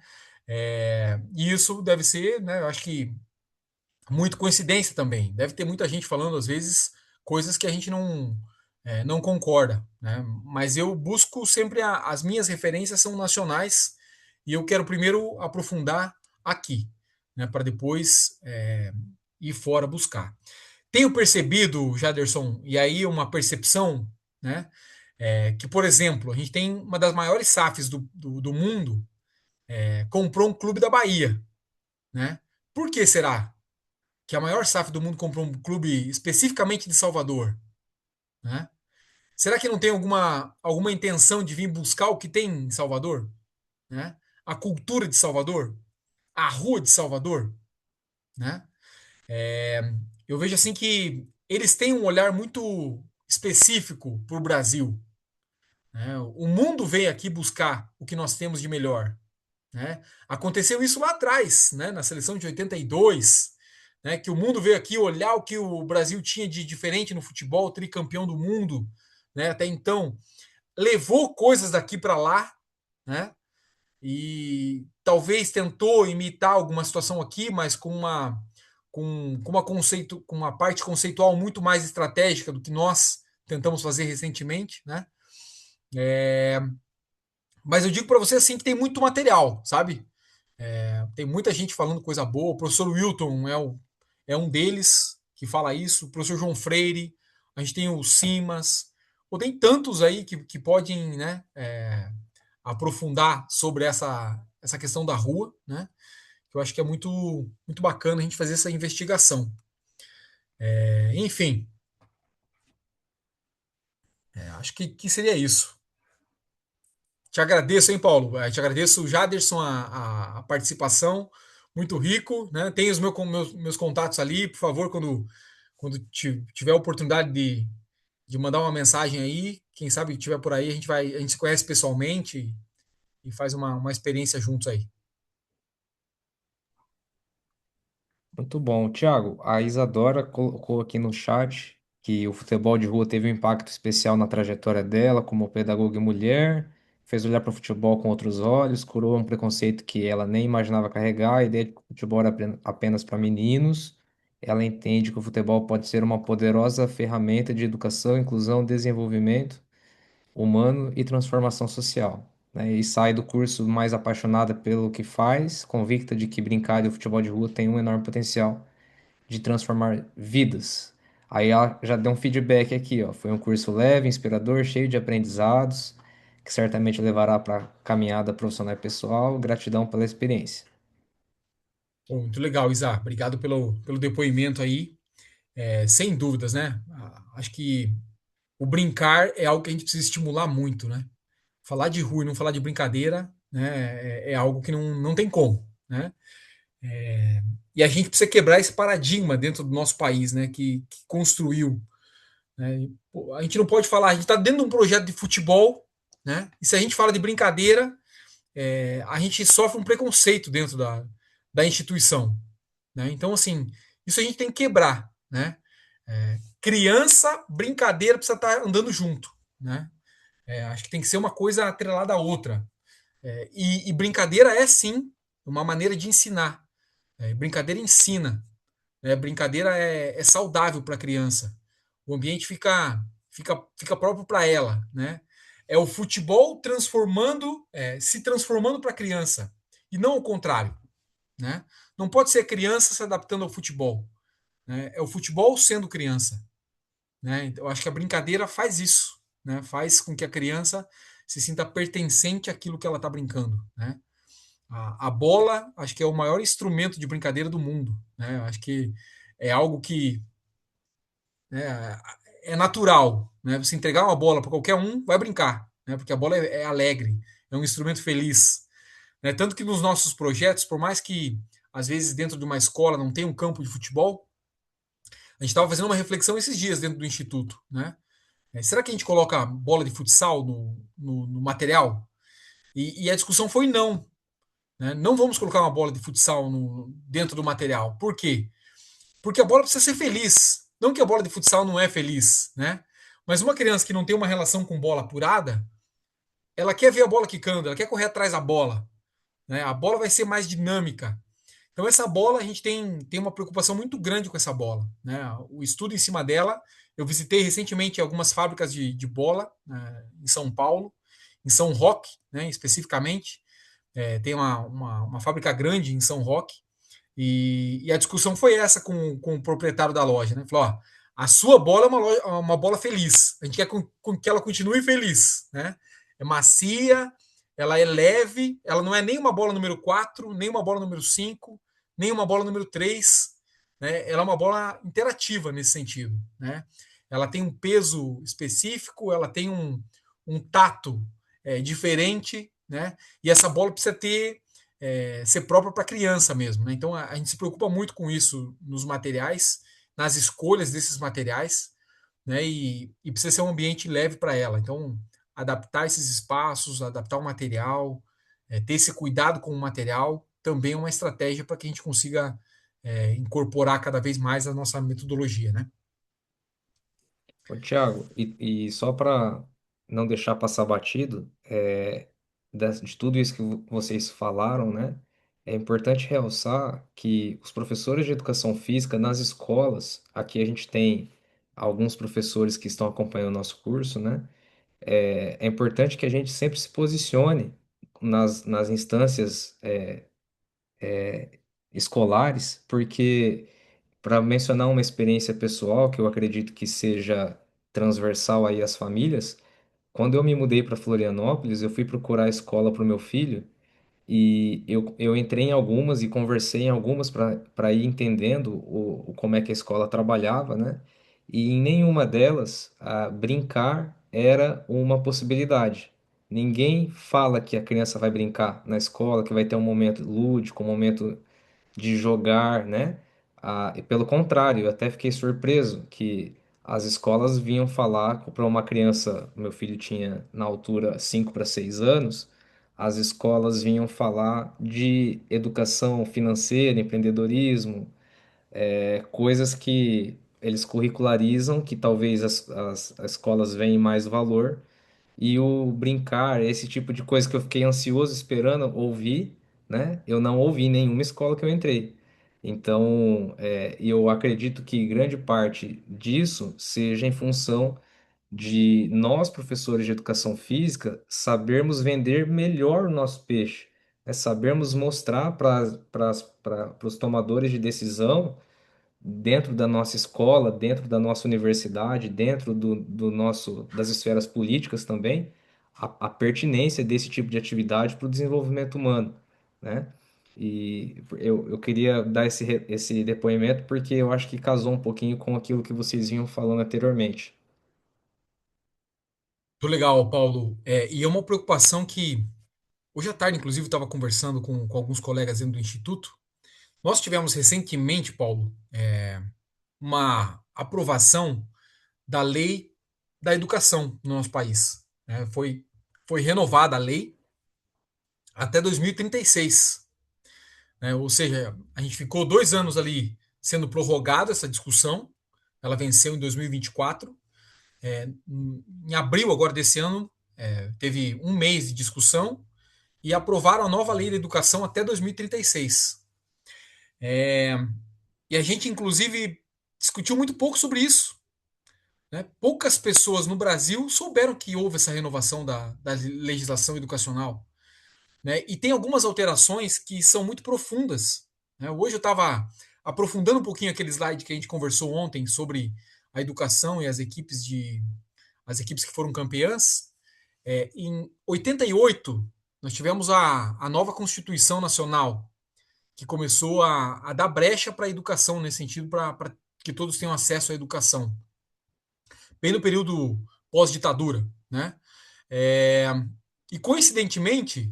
E isso deve ser, né? Eu acho que muito coincidência também. Deve ter muita gente falando às vezes coisas que a gente não concorda, né? Mas eu busco sempre as minhas referências são nacionais e eu quero primeiro aprofundar aqui, né? Para depois ir fora buscar. Tenho percebido, Jaderson, e aí uma percepção, né? Que, por exemplo, a gente tem uma das maiores SAFs do mundo, comprou um clube da Bahia, né? Por que será que a maior SAF do mundo comprou um clube especificamente de Salvador? Né? Será que não tem alguma intenção de vir buscar o que tem em Salvador? Né? A cultura de Salvador? A rua de Salvador? Né? Eu vejo assim que eles têm um olhar muito específico para o Brasil. Né? O mundo veio aqui buscar o que nós temos de melhor. Né? Aconteceu isso lá atrás, né? Na seleção de 82, né, que o mundo veio aqui olhar o que o Brasil tinha de diferente no futebol, tricampeão do mundo, né, até então, levou coisas daqui para lá, né, e talvez tentou imitar alguma situação aqui, mas com uma parte conceitual muito mais estratégica do que nós tentamos fazer recentemente, né? Mas eu digo para você assim que tem muito material, sabe? Tem muita gente falando coisa boa. O professor Wilton é um deles que fala isso. O professor João Freire, a gente tem o Simas, ou tem tantos aí que podem, né, aprofundar sobre essa questão da rua, né? Que eu acho que é muito bacana a gente fazer essa investigação. Enfim, acho que seria isso. Te agradeço, hein, Paulo? Te agradeço, Jaderson, a participação. Muito rico, né? Tem os meus contatos ali, por favor, quando tiver a oportunidade de mandar uma mensagem aí, quem sabe estiver por aí, a gente se conhece pessoalmente e faz uma experiência juntos aí. Muito bom. Tiago, a Isadora colocou aqui no chat que o futebol de rua teve um impacto especial na trajetória dela como pedagoga e mulher, fez olhar para o futebol com outros olhos, curou um preconceito que ela nem imaginava carregar, a ideia de que o futebol era apenas para meninos. Ela entende que o futebol pode ser uma poderosa ferramenta de educação, inclusão, desenvolvimento humano e transformação social, né? E sai do curso mais apaixonada pelo que faz, convicta de que brincar e o futebol de rua tem um enorme potencial de transformar vidas. Aí ela já deu um feedback aqui, ó. Foi um curso leve, inspirador, cheio de aprendizados, que certamente levará para caminhada profissional e pessoal. Gratidão pela experiência. Bom, muito legal, Isa. Obrigado pelo depoimento aí. Sem dúvidas, né? Acho que o brincar é algo que a gente precisa estimular muito, né? Falar de rua e não falar de brincadeira, né, é algo que não tem como, né? E a gente precisa quebrar esse paradigma dentro do nosso país, né, que construiu, né? E, pô, a gente não pode falar, a gente está dentro de um projeto de futebol, né? E se a gente fala de brincadeira, a gente sofre um preconceito dentro da instituição, né? Então, assim, isso a gente tem que quebrar, né? Criança, brincadeira precisa estar andando junto, né? Acho que tem que ser uma coisa atrelada à outra. E brincadeira é sim uma maneira de ensinar. Brincadeira ensina. Né? Brincadeira é saudável para a criança. O ambiente fica próprio para ela. Né? É o futebol se transformando para a criança. E não o contrário. Né? Não pode ser criança se adaptando ao futebol. Né? É o futebol sendo criança. Né? Então, eu acho que a brincadeira faz isso. Né? Faz com que a criança se sinta pertencente àquilo que ela está brincando. Né? A bola, acho que é o maior instrumento de brincadeira do mundo. Né? Acho que é algo que, né, é natural. Né? Você entregar uma bola para qualquer um, vai brincar, né? Porque a bola é alegre, é um instrumento feliz. Né? Tanto que nos nossos projetos, por mais que às vezes dentro de uma escola não tenha um campo de futebol, a gente estava fazendo uma reflexão esses dias dentro do instituto. Né? Será que a gente coloca bola de futsal no material? E a discussão foi não. Né? Não vamos colocar uma bola de futsal dentro do material. Por quê? Porque a bola precisa ser feliz. Não que a bola de futsal não é feliz, né? Mas uma criança que não tem uma relação com bola apurada, ela quer ver a bola quicando, ela quer correr atrás da bola. Né? A bola vai ser mais dinâmica. Então, essa bola, a gente tem uma preocupação muito grande com essa bola. Né? O estudo em cima dela, eu visitei recentemente algumas fábricas de bola, né, em São Paulo, em São Roque, né, especificamente. Tem uma fábrica grande em São Roque, e a discussão foi essa com o proprietário da loja. Né? Falou: ó, a sua bola é uma bola feliz, a gente quer que ela continue feliz. Né? É macia, ela é leve, ela não é nem uma bola número 4 nem uma bola número 5 nem uma bola número 3. Né? Ela é uma bola interativa nesse sentido. Né? Ela tem um peso específico, ela tem um tato diferente, né? E essa bola precisa ser própria para criança mesmo. Né? Então a gente se preocupa muito com isso nos materiais, nas escolhas desses materiais, né? E precisa ser um ambiente leve para ela. Então, adaptar esses espaços, adaptar o material, ter esse cuidado com o material, também é uma estratégia para que a gente consiga incorporar cada vez mais a nossa metodologia, né? Ô, Thiago, e só para não deixar passar batido, de tudo isso que vocês falaram, né? É importante realçar que os professores de educação física nas escolas, aqui a gente tem alguns professores que estão acompanhando o nosso curso, né? É importante que a gente sempre se posicione nas instâncias escolares, porque, para mencionar uma experiência pessoal que eu acredito que seja transversal aí às famílias, quando eu me mudei para Florianópolis, eu fui procurar a escola para o meu filho e eu entrei em algumas e conversei em algumas para ir entendendo como é que a escola trabalhava, né? E em nenhuma delas, brincar era uma possibilidade. Ninguém fala que a criança vai brincar na escola, que vai ter um momento lúdico, um momento de jogar, né? E pelo contrário, eu até fiquei surpreso que as escolas vinham falar para uma criança, meu filho tinha na altura 5 para 6 anos, as escolas vinham falar de educação financeira, empreendedorismo, coisas que eles curricularizam, que talvez as escolas veem mais valor, e o brincar, esse tipo de coisa que eu fiquei ansioso esperando ouvir, né? Eu não ouvi em nenhuma escola que eu entrei. Então, eu acredito que grande parte disso seja em função de nós, professores de educação física, sabermos vender melhor o nosso peixe, né? Sabermos mostrar para os tomadores de decisão dentro da nossa escola, dentro da nossa universidade, dentro das esferas políticas também, a pertinência desse tipo de atividade para o desenvolvimento humano, né? E eu queria dar esse depoimento porque eu acho que casou um pouquinho com aquilo que vocês vinham falando anteriormente. Muito legal, Paulo. E é uma preocupação que hoje à tarde, inclusive, estava conversando com alguns colegas dentro do Instituto. Nós tivemos recentemente, Paulo, uma aprovação da lei da educação no nosso país, né? Foi renovada a lei até 2036, né? Ou seja, a gente ficou 2 anos ali sendo prorrogada essa discussão. Ela venceu em 2024. Em abril agora desse ano, teve um mês de discussão e aprovaram a nova lei da educação até 2036. É, e a gente, inclusive, discutiu muito pouco sobre isso. Né? Poucas pessoas no Brasil souberam que houve essa renovação da legislação educacional. Né? E tem algumas alterações que são muito profundas. Né? Hoje eu estava aprofundando um pouquinho aquele slide que a gente conversou ontem sobre a educação e as equipes que foram campeãs. Em 88, nós tivemos a nova Constituição Nacional, que começou a dar brecha para a educação, nesse sentido, para que todos tenham acesso à educação. Bem no período pós-ditadura. Né? É, e, coincidentemente,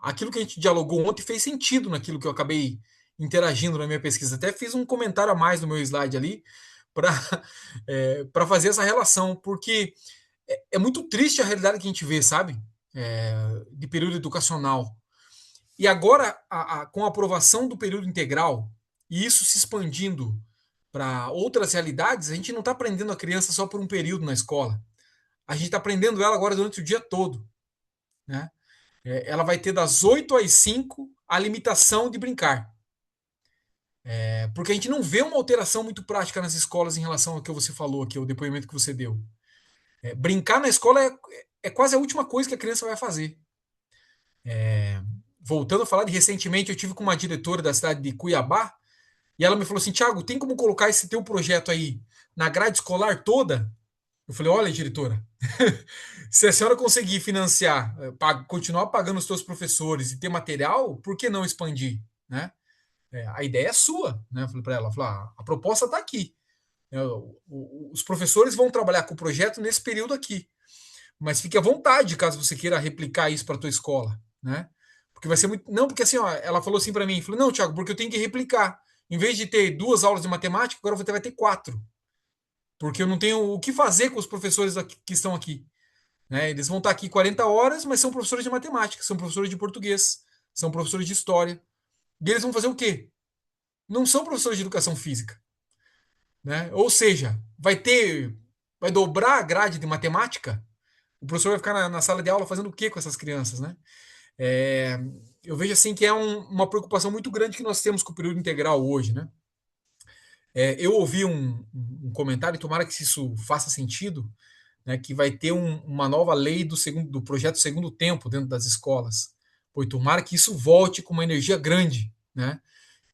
aquilo que a gente dialogou ontem fez sentido naquilo que eu acabei interagindo na minha pesquisa. Até fiz um comentário a mais no meu slide ali para para fazer essa relação, porque é muito triste a realidade que a gente vê, sabe? De período educacional. E agora, com a aprovação do período integral, e isso se expandindo para outras realidades, a gente não está aprendendo a criança só por um período na escola. A gente está aprendendo ela agora durante o dia todo. Né? Ela vai ter das 8 às 5 a limitação de brincar. Porque a gente não vê uma alteração muito prática nas escolas em relação ao que você falou aqui, o depoimento que você deu. Brincar na escola é quase a última coisa que a criança vai fazer. Voltando a falar de recentemente, eu tive com uma diretora da cidade de Cuiabá e ela me falou assim: Thiago, tem como colocar esse teu projeto aí na grade escolar toda? Eu falei: olha, diretora, se a senhora conseguir financiar, continuar pagando os seus professores e ter material, por que não expandir? Né? A ideia é sua, né? Eu falei para ela, a proposta está aqui. Os professores vão trabalhar com o projeto nesse período aqui. Mas fique à vontade caso você queira replicar isso para a tua escola, né? Porque vai ser muito. Não, porque assim, ó, ela falou assim para mim: falou, não, Thiago, porque eu tenho que replicar. Em vez de ter 2 aulas de matemática, agora vai ter 4. Porque eu não tenho o que fazer com os professores que estão aqui. Né? Eles vão estar aqui 40 horas, mas são professores de matemática, são professores de português, são professores de história. E eles vão fazer o quê? não são professores de educação física, né? Ou seja, vai dobrar a grade de matemática. O professor vai ficar na sala de aula fazendo o que com essas crianças, né? É, eu vejo assim que é uma preocupação muito grande que nós temos com o período integral hoje, né? Eu ouvi um comentário, e tomara que isso faça sentido, né, que vai ter uma nova lei do projeto Segundo Tempo dentro das escolas. Pô, e tomara que isso volte com uma energia grande, né?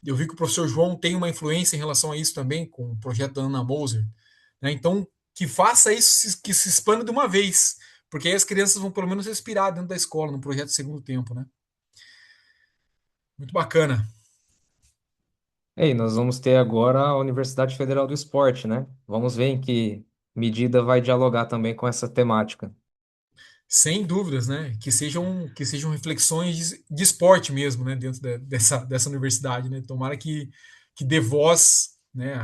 Eu vi que o professor João tem uma influência em relação a isso também, com o projeto da Ana Moser, né? Então, que faça isso, que se expanda de uma vez, porque aí as crianças vão pelo menos respirar dentro da escola, no projeto Segundo Tempo, né? Muito bacana. E nós vamos ter agora a Universidade Federal do Esporte, né? Vamos ver em que medida vai dialogar também com essa temática. Sem dúvidas, né? Que sejam reflexões de esporte mesmo, né? Dentro dessa universidade, né? Tomara que dê voz, né?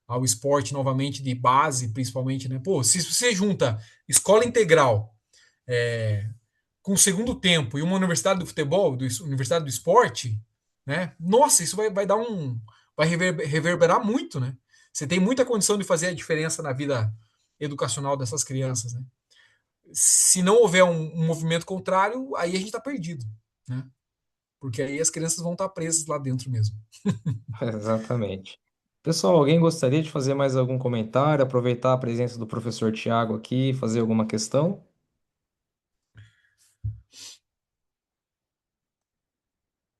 Ao esporte novamente de base, principalmente, né? Pô, se você junta escola integral com o segundo tempo e uma universidade do futebol, universidade do esporte, né? Nossa, isso vai dar vai reverberar muito, né? Você tem muita condição de fazer a diferença na vida educacional dessas crianças, né? Se não houver um movimento contrário, aí a gente está perdido, né? Porque aí as crianças vão estar presas lá dentro mesmo. Exatamente. Pessoal, alguém gostaria de fazer mais algum comentário, aproveitar a presença do professor Tiago aqui, e fazer alguma questão?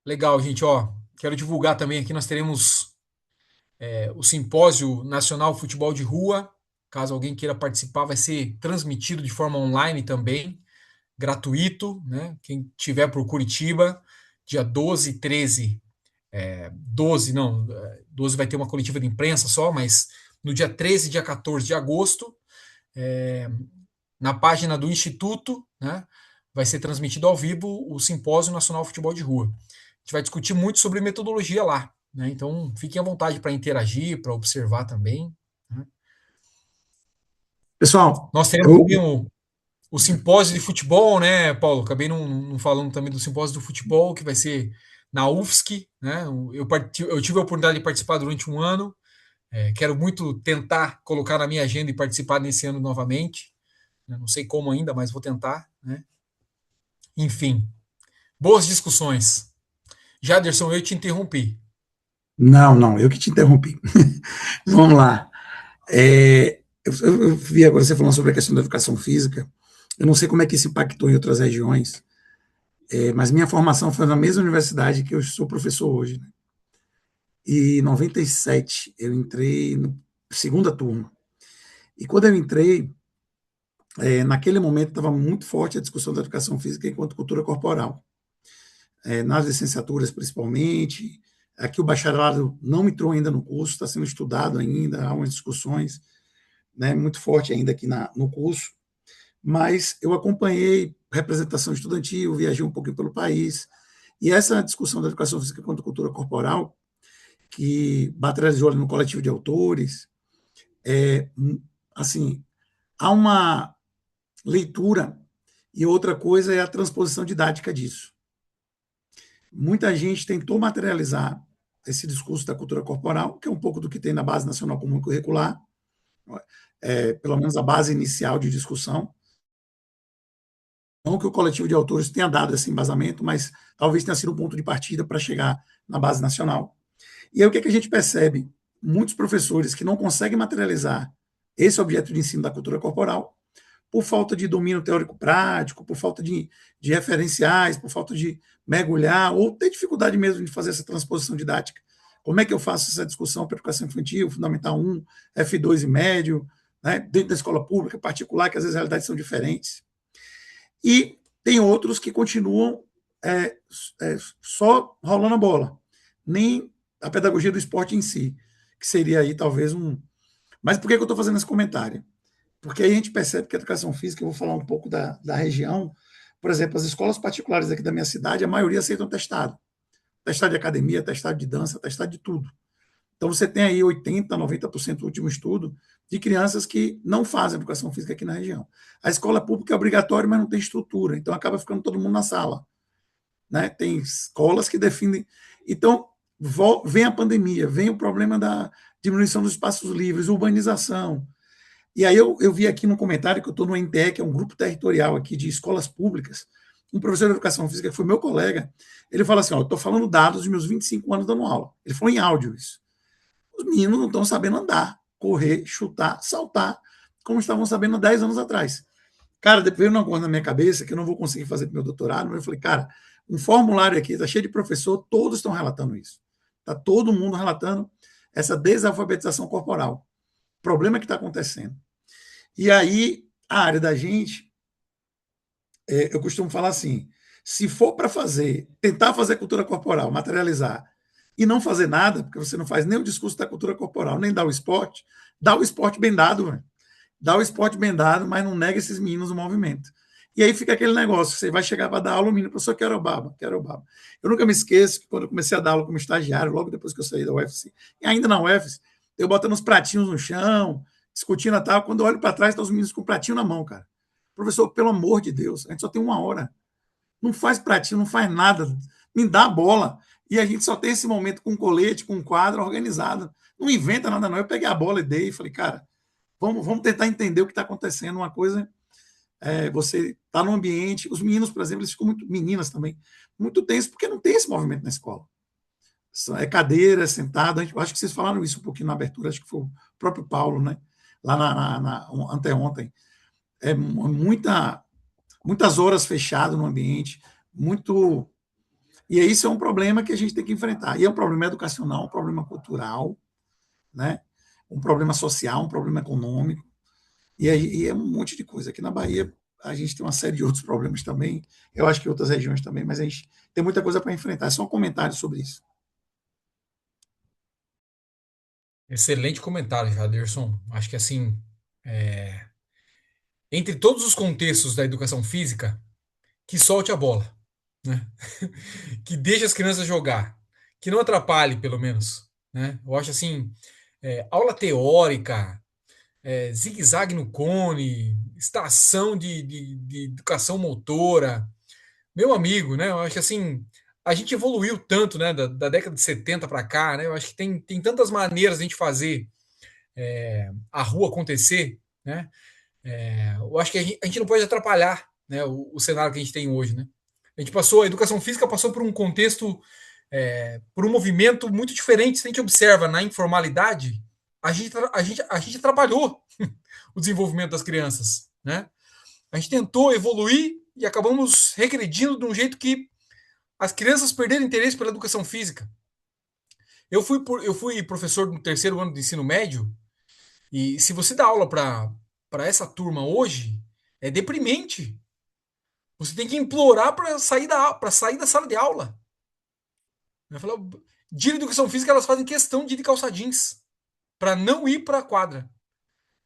Legal, gente, ó. Quero divulgar também aqui, nós teremos o Simpósio Nacional Futebol de Rua. Caso alguém queira participar, vai ser transmitido de forma online também, gratuito, né? Quem tiver por Curitiba, dia 12 e 13, 12, não, 12 vai ter uma coletiva de imprensa só, mas no dia 13 e dia 14 de agosto, na página do Instituto, né, vai ser transmitido ao vivo o Simpósio Nacional Futebol de Rua. A gente vai discutir muito sobre metodologia lá, né? Então fiquem à vontade para interagir, para observar também, né? Pessoal, Nós teremos eu, também o simpósio de futebol, né, Paulo? Acabei não falando também do simpósio do futebol, que vai ser na UFSC, né? Eu tive a oportunidade de participar durante um ano. Quero muito tentar colocar na minha agenda e participar nesse ano novamente. Não sei como ainda, mas vou tentar, né? Enfim, boas discussões. Jaderson, eu te interrompi. não, eu que te interrompi. Vamos lá. Eu vi agora você falando sobre a questão da educação física. Eu não sei como é que isso impactou em outras regiões, mas minha formação foi na mesma universidade que eu sou professor hoje, né? E em 97 eu entrei na segunda turma. E quando eu entrei, naquele momento estava muito forte a discussão da educação física enquanto cultura corporal. Nas licenciaturas principalmente. Aqui o bacharelado não entrou ainda no curso, está sendo estudado ainda, há umas discussões, né, muito forte ainda aqui no curso, mas eu acompanhei representação estudantil, viajei um pouquinho pelo país, e essa discussão da educação física quanto cultura corporal, que materializou ali no coletivo de autores, assim, há uma leitura, e outra coisa é a transposição didática disso. Muita gente tentou materializar esse discurso da cultura corporal, que é um pouco do que tem na Base Nacional Comum Curricular, pelo menos a base inicial de discussão. Não que o coletivo de autores tenha dado esse embasamento, mas talvez tenha sido um ponto de partida para chegar na base nacional. E aí o que, é que a gente percebe? Muitos professores que não conseguem materializar esse objeto de ensino da cultura corporal por falta de domínio teórico-prático, por falta de referenciais, por falta de mergulhar, ou ter dificuldade mesmo de fazer essa transposição didática. Como é que eu faço essa discussão para educação infantil, Fundamental 1, F2 e médio, né, dentro da escola pública, particular, que às vezes as realidades são diferentes. E tem outros que continuam só rolando a bola, nem a pedagogia do esporte em si, que seria aí talvez um... Mas por que eu estou fazendo esse comentário? Porque aí a gente percebe que a educação física, eu vou falar um pouco da região, por exemplo, as escolas particulares aqui da minha cidade, a maioria aceitam testado. Testado de academia, testado de dança, testado de tudo. Então você tem aí 80%, 90% do último estudo de crianças que não fazem educação física aqui na região. A escola pública é obrigatória, mas não tem estrutura, então acaba ficando todo mundo na sala, né? Tem escolas que definem. Então, vem a pandemia, vem o problema da diminuição dos espaços livres, urbanização. E aí eu vi aqui no comentário que eu estou no NTE, que é um grupo territorial aqui de escolas públicas, um professor de educação física, que foi meu colega, ele fala assim, ó, eu estou falando dados de meus 25 anos dando aula. Ele falou em áudio isso. Os meninos não estão sabendo andar, correr, chutar, saltar, como estavam sabendo há 10 anos atrás. Cara, veio uma coisa na minha cabeça que eu não vou conseguir fazer para meu doutorado, mas eu falei, cara, um formulário aqui, está cheio de professor, todos estão relatando isso. Está todo mundo relatando essa desalfabetização corporal. Problema que está acontecendo. E aí, a área da gente, eu costumo falar assim, se for para fazer, tentar fazer cultura corporal, materializar, e não fazer nada, porque você não faz nem o discurso da cultura corporal, nem dá o esporte bem dado, velho. Dá o esporte bem dado, mas não nega esses meninos o movimento. E aí fica aquele negócio, você vai chegar para dar aula, o menino, professor, quero baba, quero baba. Eu nunca me esqueço que quando eu comecei a dar aula como estagiário, logo depois que eu saí da UFC, e ainda na UFC, eu botando os pratinhos no chão, discutindo a tal, quando eu olho para trás, estão os meninos com o pratinho na mão, cara. Professor, pelo amor de Deus, a gente só tem 1 hora. Não faz pratinho, não faz nada. Me dá a bola. E a gente só tem esse momento com colete, com quadro organizado. Não inventa nada, não. Eu peguei a bola e dei e falei, cara, vamos tentar entender o que está acontecendo. Uma coisa você está no ambiente. Os meninos, por exemplo, eles ficam muito, meninas também, muito tensos, porque não tem esse movimento na escola. É cadeira, é sentado. Eu acho que vocês falaram isso um pouquinho na abertura, acho que foi o próprio Paulo, né? Lá anteontem. Muitas horas fechado no ambiente, muito. E isso é um problema que a gente tem que enfrentar. E é um problema educacional, um problema cultural, né? Um problema social, um problema econômico. E aí é um monte de coisa. Aqui na Bahia, a gente tem uma série de outros problemas também. Eu acho que em outras regiões também, mas a gente tem muita coisa para enfrentar. É só um comentário sobre isso. Excelente comentário, Jaderson. Acho que assim, é, entre todos os contextos da educação física, que solte a bola, né? Que deixe as crianças jogar, que não atrapalhe, pelo menos, né? Eu acho assim, aula teórica, zigue-zague no cone, estação de educação motora, meu amigo, né? Eu acho que assim, a gente evoluiu tanto, né, da década de 70 para cá, né? Eu acho que tem tantas maneiras de a gente fazer a rua acontecer, né? Eu acho que a gente não pode atrapalhar, né, o cenário que a gente tem hoje, né? A educação física passou por um contexto, por um movimento muito diferente. Se a gente observa na informalidade, a gente atrapalhou o desenvolvimento das crianças, né? A gente tentou evoluir e acabamos regredindo de um jeito que as crianças perderam interesse pela educação física. Eu fui professor no terceiro ano do ensino médio e se você dá aula para essa turma hoje, é deprimente. Você tem que implorar para sair da sala de aula. Dia de educação física, elas fazem questão de ir de calça jeans para não ir para a quadra.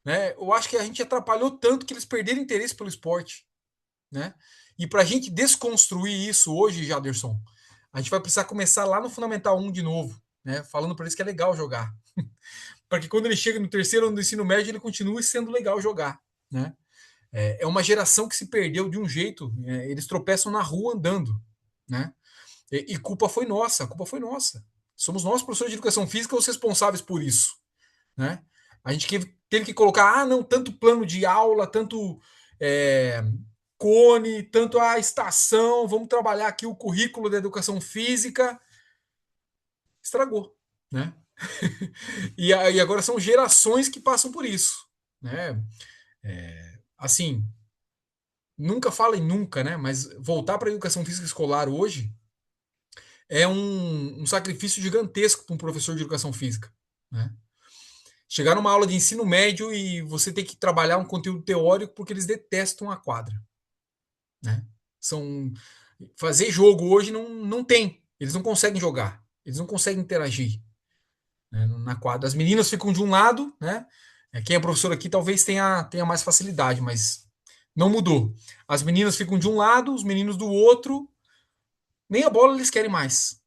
Né? Eu acho que a gente atrapalhou tanto que eles perderam interesse pelo esporte. Né? E para a gente desconstruir isso hoje, Jaderson, a gente vai precisar começar lá no Fundamental 1 de novo, né? Falando para eles que é legal jogar. Para que quando ele chega no terceiro ano do ensino médio, ele continue sendo legal jogar. Né? É uma geração que se perdeu de um jeito, eles tropeçam na rua andando. Né? E culpa foi nossa, a culpa foi nossa. Somos nós, professores de educação física, os responsáveis por isso. Né? A gente teve que colocar, não, tanto plano de aula, tanto cone, tanto a estação, vamos trabalhar aqui o currículo da educação física. Estragou. Né? E agora são gerações que passam por isso. Né? Assim, nunca falem nunca, né? Mas voltar para a educação física escolar hoje é um sacrifício gigantesco para um professor de educação física. Né? Chegar numa aula de ensino médio e você ter que trabalhar um conteúdo teórico porque eles detestam a quadra. Né? Fazer jogo hoje não tem. Eles não conseguem jogar. Eles não conseguem interagir, né, na quadra. As meninas ficam de um lado, né? Quem é professor aqui talvez tenha mais facilidade, mas não mudou. As meninas ficam de um lado, os meninos do outro. Nem a bola eles querem mais.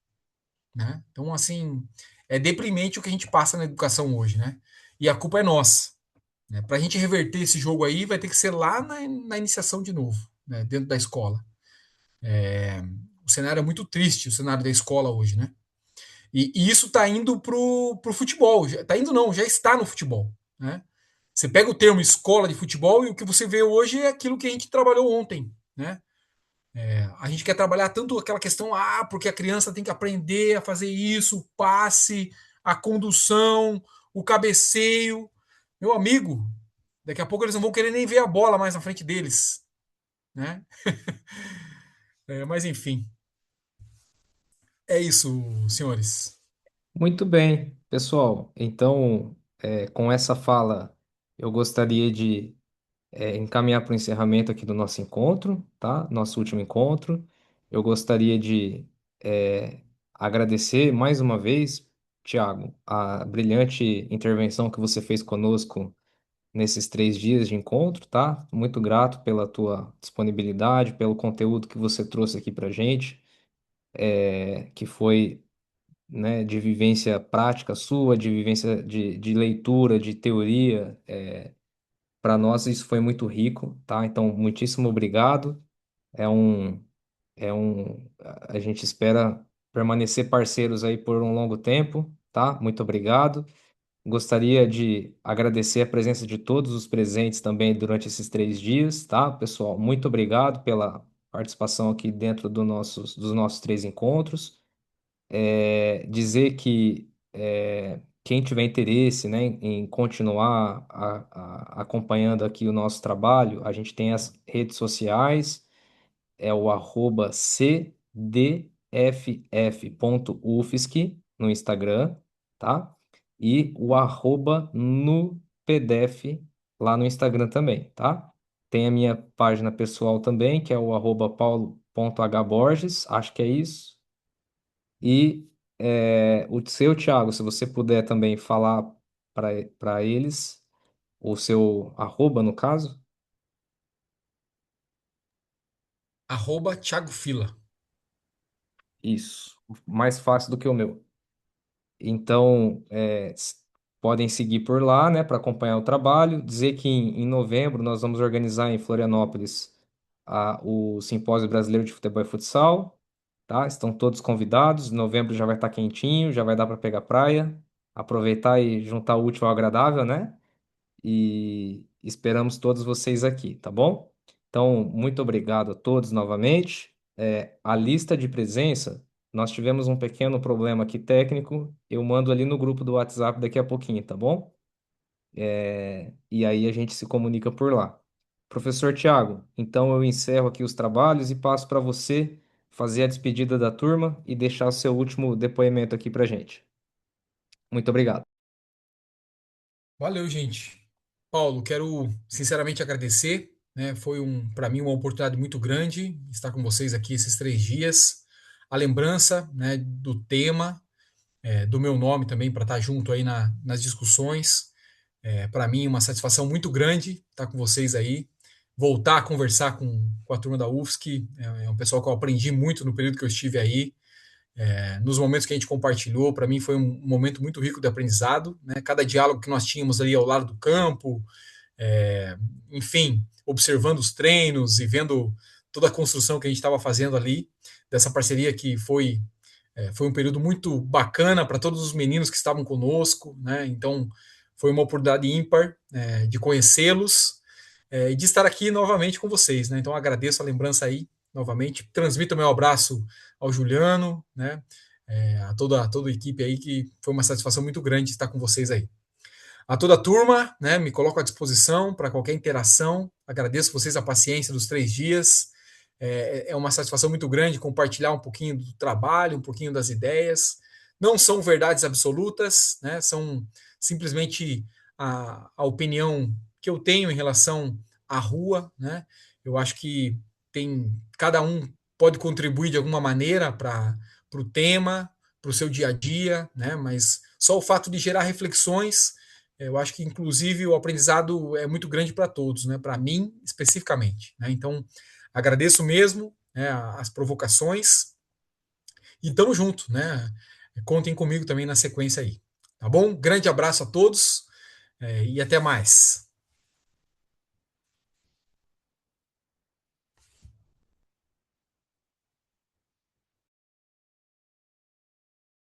Né? Então, assim, é deprimente o que a gente passa na educação hoje, né? E a culpa é nossa. Né? Para a gente reverter esse jogo aí, vai ter que ser lá na iniciação de novo, né? Dentro da escola. O cenário é muito triste, o cenário da escola hoje, né? E isso está indo para o futebol. Está indo não, já está no futebol. Né? Você pega o termo escola de futebol e o que você vê hoje é aquilo que a gente trabalhou ontem. Né? A gente quer trabalhar tanto aquela questão, porque a criança tem que aprender a fazer isso, o passe, a condução, o cabeceio. Meu amigo, daqui a pouco eles não vão querer nem ver a bola mais na frente deles. Né? Mas enfim, é isso, senhores. Muito bem, pessoal. Então, com essa fala, eu gostaria de encaminhar para o encerramento aqui do nosso encontro, tá? Nosso último encontro. Eu gostaria de agradecer mais uma vez, Tiago, a brilhante intervenção que você fez conosco nesses 3 dias de encontro, tá? Muito grato pela tua disponibilidade, pelo conteúdo que você trouxe aqui para gente, que foi, né, de vivência prática sua, de vivência de leitura, de teoria. Para nós isso foi muito rico, tá? Então, muitíssimo obrigado. É um, a gente espera permanecer parceiros aí por um longo tempo, tá? Muito obrigado. Gostaria de agradecer a presença de todos os presentes também durante esses 3 dias, tá, pessoal? Muito obrigado pela participação aqui dentro dos nossos 3 encontros. Dizer que quem tiver interesse, né, em continuar acompanhando aqui o nosso trabalho, a gente tem as redes sociais, é o @cdff.ufsc no Instagram, tá? E o no PDF lá no Instagram também, tá? Tem a minha página pessoal também, que é o paulo.hborges, acho que é isso. E o seu, Thiago, se você puder também falar para eles, o seu arroba, no caso, Thiago Fila. isso, mais fácil do que o meu. Então, podem seguir por lá, né, para acompanhar o trabalho. Dizer que em novembro nós vamos organizar em Florianópolis o Simpósio Brasileiro de Futebol e Futsal, tá? Estão todos convidados. Novembro já vai estar quentinho, já vai dar para pegar praia, aproveitar e juntar o útil ao agradável, né? E esperamos todos vocês aqui, tá bom? Então, muito obrigado a todos novamente. A lista de presença, nós tivemos um pequeno problema aqui técnico, eu mando ali no grupo do WhatsApp daqui a pouquinho, tá bom? E aí a gente se comunica por lá. Professor Tiago, então eu encerro aqui os trabalhos e passo para você fazer a despedida da turma e deixar o seu último depoimento aqui para gente. Muito obrigado. Valeu, gente. Paulo, quero sinceramente agradecer, né? Foi para mim uma oportunidade muito grande estar com vocês aqui esses 3 dias. A lembrança, né, do tema, do meu nome também para estar junto aí nas discussões. Para mim uma satisfação muito grande estar com vocês aí. Voltar a conversar com a turma da UFSC, é um pessoal que eu aprendi muito no período que eu estive aí. Nos momentos que a gente compartilhou, para mim foi um momento muito rico de aprendizado, né? Cada diálogo que nós tínhamos ali ao lado do campo, é, enfim, observando os treinos e vendo toda a construção que a gente estava fazendo ali, dessa parceria que foi um período muito bacana para todos os meninos que estavam conosco, né? Então, foi uma oportunidade ímpar de conhecê-los e de estar aqui novamente com vocês, né? Então, agradeço a lembrança aí novamente, transmito o meu abraço ao Juliano, né? A toda a equipe aí, que foi uma satisfação muito grande estar com vocês aí. A toda a turma, né, me coloco à disposição para qualquer interação. Agradeço vocês a paciência dos 3 dias. É uma satisfação muito grande compartilhar um pouquinho do trabalho, um pouquinho das ideias. Não são verdades absolutas, né, são simplesmente a opinião que eu tenho em relação à rua. Né. Eu acho que cada um pode contribuir de alguma maneira para o tema, para o seu dia a dia, né, mas só o fato de gerar reflexões, eu acho que, inclusive, o aprendizado é muito grande para todos, né? Para mim, especificamente. Né? Então, agradeço mesmo, né, as provocações e tamo junto, né? Contem comigo também na sequência aí. Tá bom? Grande abraço a todos e até mais.